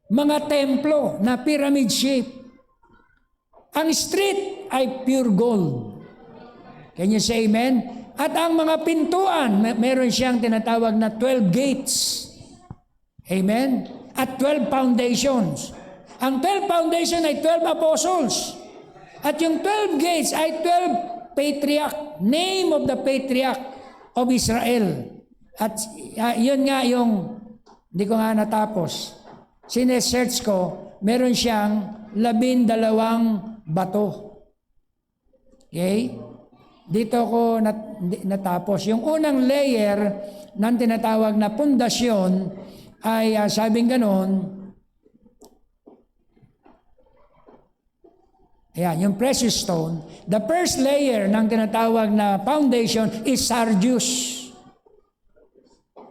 mga templo na pyramid shape. Ang street ay pure gold. Can you say amen? At ang mga pintuan, meron siyang tinatawag na 12 gates. Amen? At 12 foundations. Ang 12 foundation ay 12 apostles. At yung 12 gates ay 12 patriarch, name of the patriarch of Israel. At yun nga yung, hindi ko nga natapos. Sinesearch ko, meron siyang 12 bato. Okay? Dito ko natapos. Yung unang layer ng tinatawag na pundasyon ay sabing ganon, ayan, yung precious stone. The first layer ng tinatawag na foundation is sardius,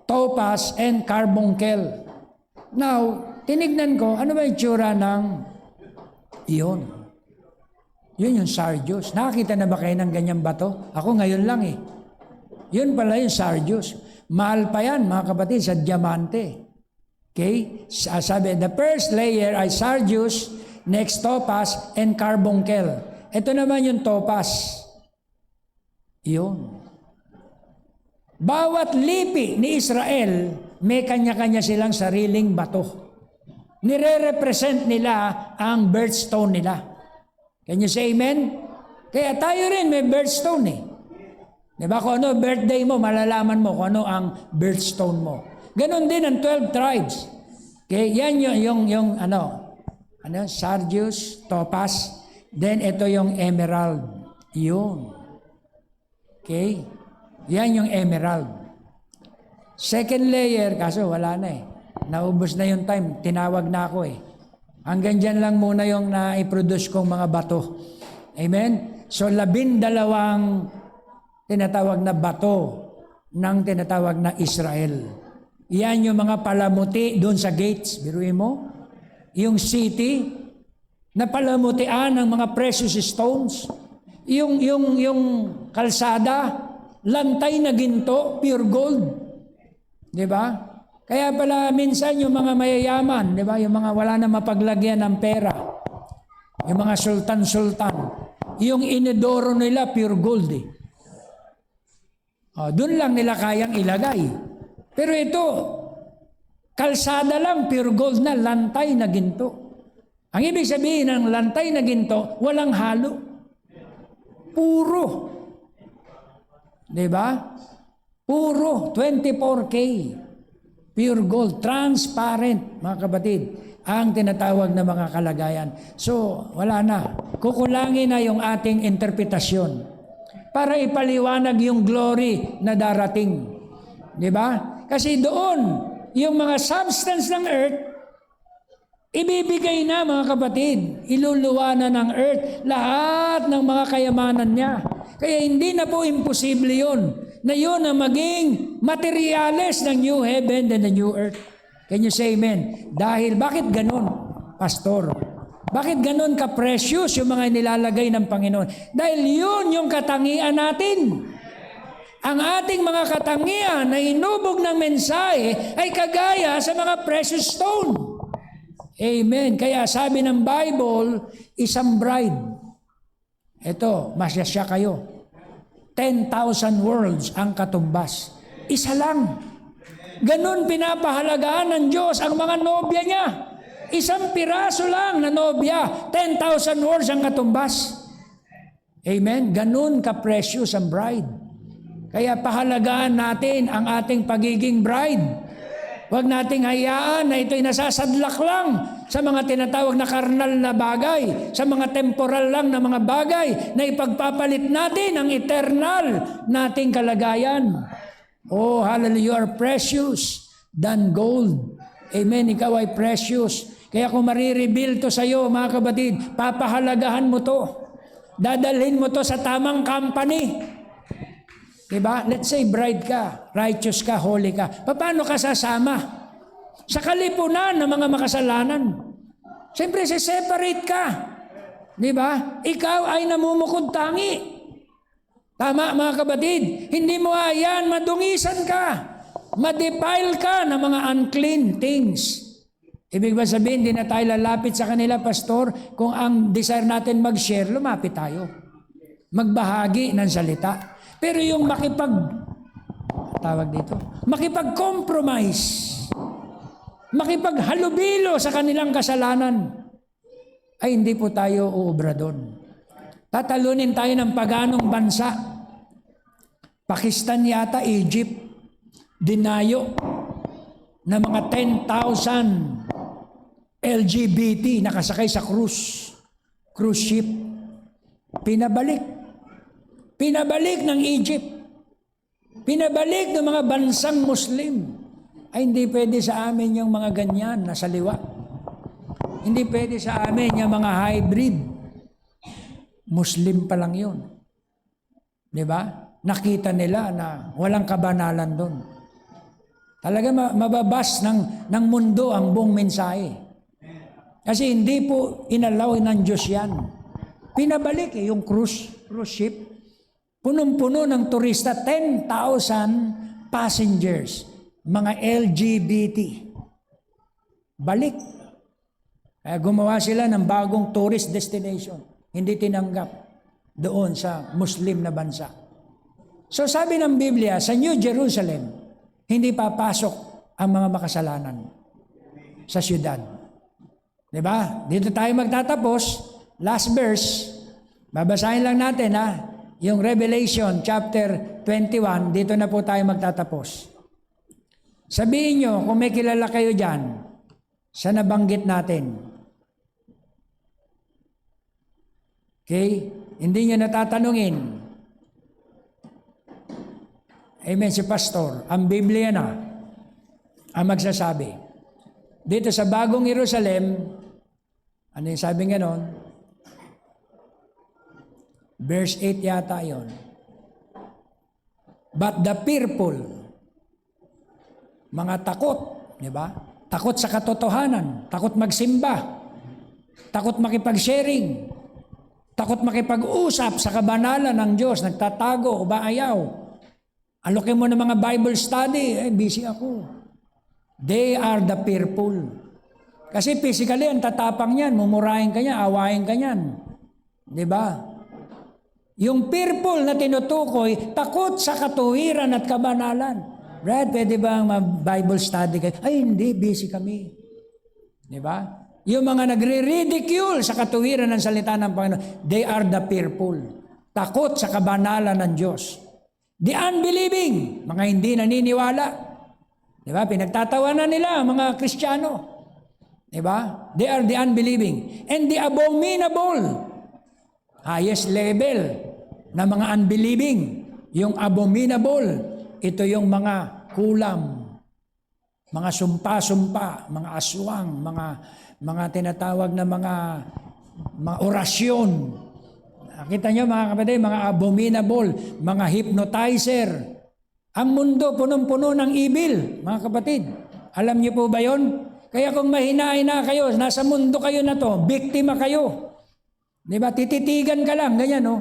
topaz, and carbuncle. Now, tinignan ko, ano ba yung tsura ng iyon? Yun yung sardius. Nakakita na ba kayo ng ganyang bato? Ako ngayon lang eh. Yun pala yung sardius. Mahal pa yan, mga kapatid, sa diamante. Okay? Sabi, the first layer ay sardius, next topaz, and carbuncle. Ito naman yung topaz. Yun. Bawat lipi ni Israel, may kanya-kanya silang sariling bato. Nire-represent nila ang birthstone nila. Can you say amen? Kaya tayo rin may birthstone eh. Diba? Kung ano birthday mo, malalaman mo kung ano ang birthstone mo. Ganon din ang 12 tribes. Okay? Yan yung sardius, topaz, then ito yung emerald. Yun. Okay? Yan yung emerald. Second layer, kaso wala na eh. Naubos na yung time, tinawag na ako eh. Hanggang dyan lang muna yung na-produce kong mga bato. Amen? So 12 tinatawag na bato ng tinatawag na Israel. Yan yung mga palamuti doon sa gates. Biruin mo? Yung city na palamutian ng mga precious stones. Yung kalsada, lantay na ginto, pure gold. Di ba? Kaya pala minsan yung mga mayayaman, di ba? Yung mga wala na mapaglagyan ng pera. Yung mga sultan-sultan. Yung inidoro nila, pure gold eh. Doon lang nila kayang ilagay. Pero ito, kalsada lang, pure gold na, lantay na ginto. Ang ibig sabihin ng lantay na ginto, walang halo. Puro. Diba? Puro, 24K. Pure gold, transparent, mga kapatid, ang tinatawag na mga kalagayan. So, wala na. Kukulangin na yung ating interpretasyon para ipaliwanag yung glory na darating. Diba? Kasi doon, yung mga substance ng earth, ibibigay na mga kapatid, iluluwanan ng earth, lahat ng mga kayamanan niya. Kaya hindi na po imposible yun, na yun ang maging materyales ng new heaven and the new earth. Can you say amen? Dahil, bakit ganon, Pastor? Bakit ganon ka-precious yung mga nilalagay ng Panginoon? Dahil yun yung katangian natin. Ang ating mga katangian na inubog ng mensahe ay kagaya sa mga precious stone. Amen. Kaya sabi ng Bible, isang bride. Ito, masyasya kayo. 10,000 worlds ang katumbas. Isa lang. Ganun pinapahalagaan ng Diyos ang mga nobya niya. Isang piraso lang na nobya, 10,000 words ang katumbas. Amen? Ganun ka-precious ang bride. Kaya pahalagaan natin ang ating pagiging bride. Huwag nating hayaan na ito'y nasasadlak lang sa mga tinatawag na karnal na bagay, sa mga temporal lang na mga bagay na ipagpapalit natin ang eternal nating kalagayan. Oh, hallelujah, you are precious than gold. Amen, ikaw ay precious. Kaya kung marireveal to sa iyo, mga kapatid, papahalagahan mo to. Dadalhin mo to sa tamang company. Diba? Let's say bride ka, righteous ka, holy ka. Paano ka sasama? Sa kalipunan ng mga makasalanan. Siyempre, separate ka. Diba? Ikaw ay namumukod tangi. Tama, mga kapatid. Hindi mo ayan, madungisan ka. Madefile ka ng mga unclean things. Ibig ba sabihin, hindi na tayo lalapit sa kanila, pastor, kung ang desire natin mag-share, lumapit tayo. Magbahagi ng salita. Pero yung makipag-compromise, makipaghalubilo sa kanilang kasalanan, ay hindi po tayo uubra doon. Tatalunin tayo ng paganong bansa. Pakistan yata, Egypt, dinayo na mga 10,000 LGBT nakasakay sa cruise ship. Pinabalik ng Egypt. Pinabalik ng mga bansang Muslim. Ay hindi pwede sa amin yung mga ganyan na saliwa. Hindi pwede sa amin yung mga hybrid. Muslim pa lang yun. Diba? Nakita nila na walang kabanalan doon. Talaga mababas ng mundo ang buong mensahe. Kasi hindi po inalaw ng Diyos yan. Pinabalik yung cruise ship. Punong-puno ng turista, 10,000 passengers, mga LGBT. Balik. Kaya gumawa sila ng bagong tourist destination. Hindi tinanggap doon sa Muslim na bansa. So sabi ng Biblia, sa New Jerusalem, hindi papasok ang mga makasalanan sa syudad. Diba? Dito tayo magtatapos. Last verse. Babasahin lang natin yung Revelation chapter 21. Dito na po tayo magtatapos. Sabihin nyo, kung may kilala kayo dyan, sa nabanggit natin. Okay? Hindi nyo natatanungin. Amen, si pastor. Ang Biblia na ang magsasabi. Dito sa Bagong Jerusalem, ano yung sabi nga nun? Verse 8 yata yon. But the fearful, mga takot, di ba? Takot sa katotohanan, takot magsimba, takot makipag-sharing, takot makipag-usap sa kabanalan ng Diyos, nagtatago o ba ayaw. Alokin mo ng mga Bible study, busy ako. They are the fearful. Kasi physically, ang tatapang niyan, mumurahin ka niyan, awahin ka niyan. Di ba? Yung fearful na tinutukoy, takot sa katuwiran at kabanalan. Brad, pwede ba ang Bible study kayo? Ay, hindi, busy kami. Di ba? Yung mga nagre-ridicule sa katuwiran ng salita ng Panginoon, they are the fearful. Takot sa kabanalan ng Diyos. The unbelieving, mga hindi naniniwala. Di ba? Pinagtatawanan nila ang mga Kristiyano. Di ba? They are the unbelieving. And the abominable, highest level na mga unbelieving. Yung abominable, ito yung mga kulam, mga sumpa-sumpa, mga aswang, mga tinatawag na mga orasyon. Nakita nyo mga kapatid, mga abominable, mga hypnotizer. Ang mundo punong-puno ng evil, mga kapatid. Alam niyo po ba yon? Kaya kung mahina-hina kayo, nasa mundo kayo na to, biktima kayo. Di ba? Tititigan ka lang, ganyan, no?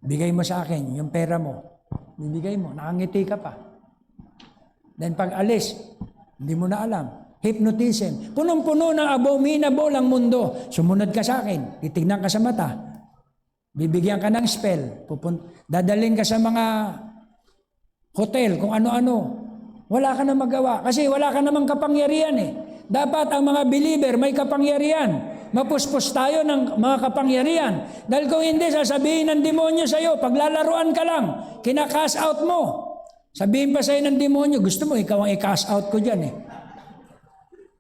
Bigay mo sa akin yung pera mo. Bibigay mo, nakangiti ka pa. Then pag alis, hindi mo na alam. Hypnotism. Punong-puno ng abominable ang mundo. Sumunod ka sa akin, titignan ka sa mata. Bibigyan ka ng spell. Dadalhin ka sa mga hotel, kung ano-ano. Wala ka na magawa kasi wala ka namang kapangyarihan eh. Dapat ang mga believer may kapangyarihan. Mapuspos tayo ng mga kapangyarihan. Dahil kung hindi, sasabihin ng demonyo sa'yo, paglalaruan ka lang, kina-cast out mo. Sabihin pa sa'yo ng demonyo, gusto mo, ikaw ang i-cast out ko dyan eh.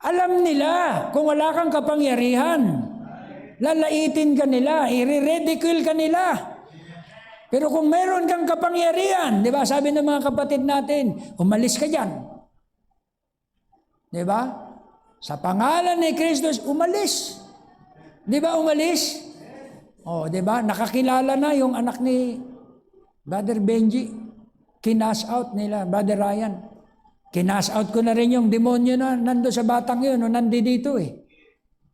Alam nila kung wala kang kapangyarihan. Lalaitin ka nila, i-ridicule ka nila. Pero kung meron kang kapangyarihan, di ba, sabi ng mga kapatid natin, umalis ka dyan. Di ba? Sa pangalan ni Kristo, umalis. Di ba umalis? O, di ba? Nakakilala na yung anak ni Brother Benji. Kinas out nila, Brother Ryan. Kinas out ko na rin yung demonyo na nando sa batang yun, o nandi dito eh.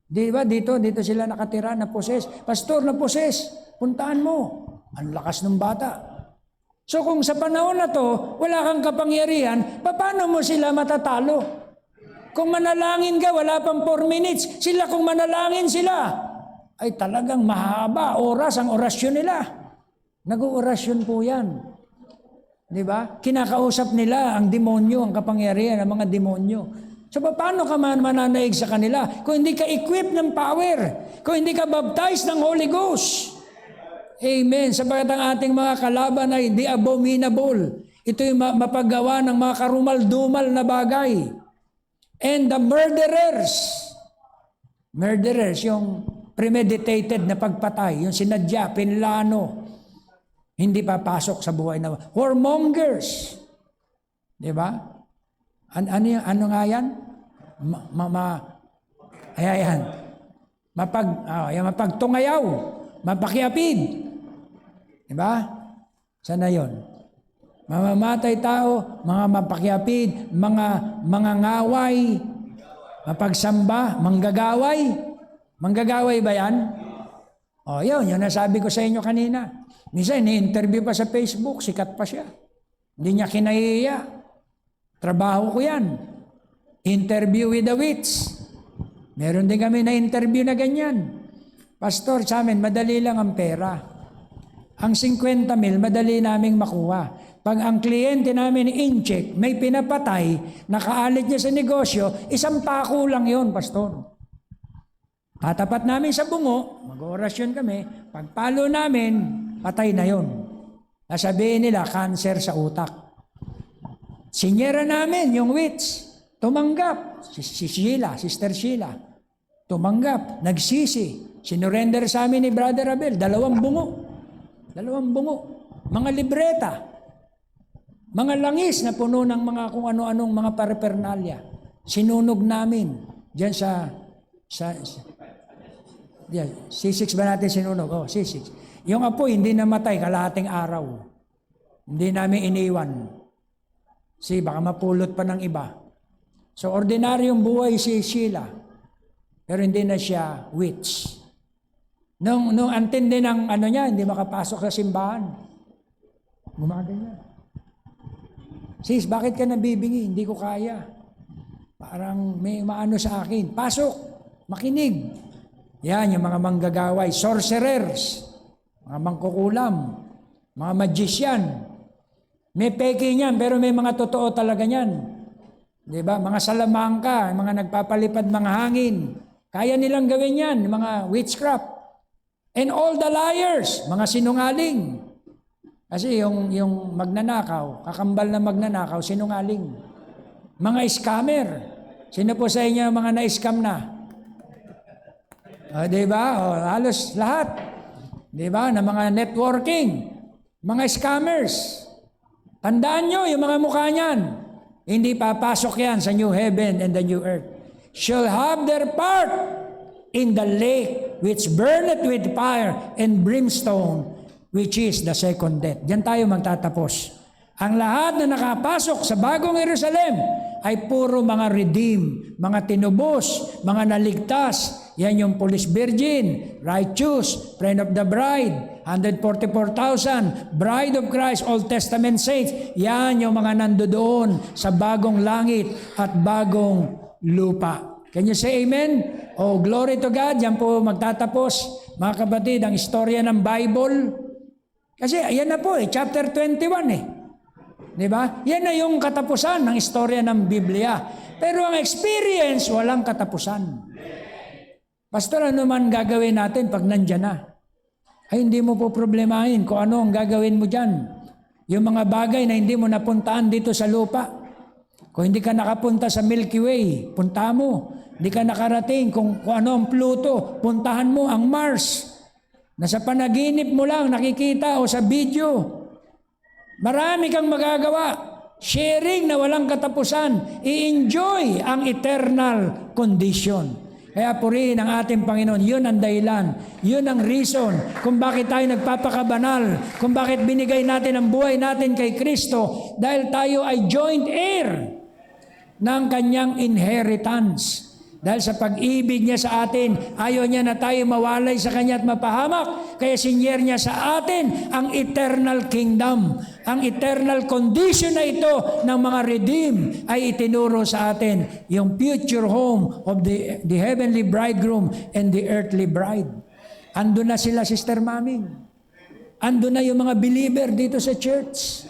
Di ba? Dito sila nakatira, na poses. Pastor, na poses. Puntaan mo. Ang lakas ng bata. So kung sa panahon na to, wala kang kapangyarihan, paano mo sila matatalo? Kung manalangin ka, wala pang 4 minutes, sila kung manalangin sila, ay talagang mahaba oras ang orasyon nila. Nag-oorasyon po yan. Di ba? Kinakausap nila ang demonyo, ang kapangyarihan ng mga demonyo. So paano ka mananaig sa kanila? Kung hindi ka equipped ng power, kung hindi ka baptized ng Holy Ghost. Amen. Sapagat ang ating mga kalaban ay the abominable. Ito yung mapagawa ng mga karumal-dumal na bagay. And the murderers. Murderers, yung premeditated na pagpatay, yung sinadya, pinlano, hindi papasok sa buhay na. Whoremongers. Di ba? Ano nga yan? Ayan. Mapagtungayaw. Mapakiapid. Diba? Sana yon. Mamamatay tao, mga mapakiapid, mga ngaway, mapagsamba, manggagaway. Manggagaway ba yan? O yun, yung nasabi ko sa inyo kanina. Minsan, ni-interview pa sa Facebook, sikat pa siya. Hindi niya kinahiya. Trabaho ko yan. Interview with the wits. Meron din kami na interview na ganyan. Pastor, sa amin, madali lang ang pera. Ang 50 mil, madali naming makuha. Pag ang kliyente namin in-check, may pinapatay, nakaalit niya sa negosyo, 1 pako lang yon, Pastor. Tatapat namin sa bungo, mag-orasyon kami, pagpalo namin, patay na yon. Nasabihin nila, cancer sa utak. Sinyera namin yung wits, tumanggap. Si Sheila, Sister Sheila, tumanggap, nagsisi. Sinurrender sa amin ni Brother Abel, 2 bungo. 2 bungo. Mga libreta. Mga langis na puno ng mga kung ano-anong mga parapernalya. Sinunog namin. Diyan sa C6 ba natin sinunog? Oh, C6. Yung apoy, hindi namatay, kalahating araw. Hindi namin iniwan. Baka mapulot pa ng iba. So, ordinaryong buhay si Sheila. Pero hindi na siya witch. Nung antindi ng niya, hindi makapasok sa simbahan. Gumaganyan. Sis, bakit ka nabibingi? Hindi ko kaya. Parang may maano sa akin. Pasok, makinig. Yan, yung mga manggagaway, sorcerers, mga mangkukulam, mga magician. May peke niyan, pero may mga totoo talaga niyan. Diba? Mga salamangka, mga nagpapalipad mga hangin. Kaya nilang gawin yan, mga witchcraft. And all the liars, mga sinungaling. Kasi yung magnanakaw, kakambal na magnanakaw, sinungaling. Mga scammer. Sino po sa inyo mga na-scam na? Diba? Halos lahat. Diba? Na mga networking. Mga scammers. Tandaan nyo yung mga mukha niyan. Hindi papasok yan sa new heaven and the new earth. Shall have their part in the lake which burneth with fire and brimstone, which is the second death. Diyan tayo magtatapos. Ang lahat na nakapasok sa bagong Jerusalem ay puro mga redeem, mga tinubos, mga naligtas. Yan yung police virgin, righteous, friend of the bride, 144,000, bride of Christ, Old Testament saints. Yan yung mga nandoon sa bagong langit at bagong lupa. Can you say amen? Oh, glory to God. Yan po magtatapos, mga kapatid, ang istorya ng Bible. Kasi ayan na po chapter 21 . Di ba? Yan na yung katapusan ng istorya ng Biblia. Pero ang experience, walang katapusan. Pastor, ano man gagawin natin pag nandyan na? Ay, hindi mo po problemahin kung ano ang gagawin mo dyan. Yung mga bagay na hindi mo napuntaan dito sa lupa. Kung hindi ka nakapunta sa Milky Way, punta mo. Hindi ka nakarating kung ano ang Pluto, puntahan mo ang Mars. Nasa panaginip mo lang nakikita o sa video. Marami kang magagawa. Sharing na walang katapusan. I-enjoy ang eternal condition. Kaya purihin ang ating Panginoon. Yun ang dahilan. Yun ang reason kung bakit tayo nagpapakabanal. Kung bakit binigay natin ang buhay natin kay Kristo. Dahil tayo ay joint heir ng kanyang inheritance. Dahil sa pag-ibig niya sa atin, ayaw niya na tayo mawalay sa kanya at mapahamak. Kaya sinyer niya sa atin ang eternal kingdom. Ang eternal condition na ito ng mga redeemed ay itinuro sa atin. Yung future home of the heavenly bridegroom and the earthly bride. Ando na sila, Sister Maming. Ando na yung mga believer dito sa church.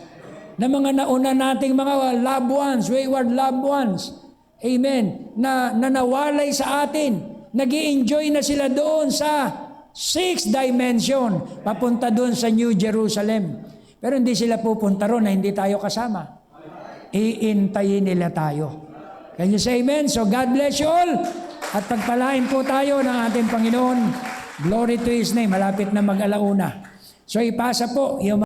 Na mga nauna nating mga loved ones, wayward loved ones. Amen. Na nawalay sa atin. Nag-i-enjoy na sila doon sa 6th dimension. Papunta doon sa New Jerusalem. Pero hindi sila pupunta roon na hindi tayo kasama. Iintayin nila tayo. Can you say amen? So God bless you all. At pagpalain po tayo ng ating Panginoon. Glory to His name. Malapit na mag-alauna. So ipasa po yung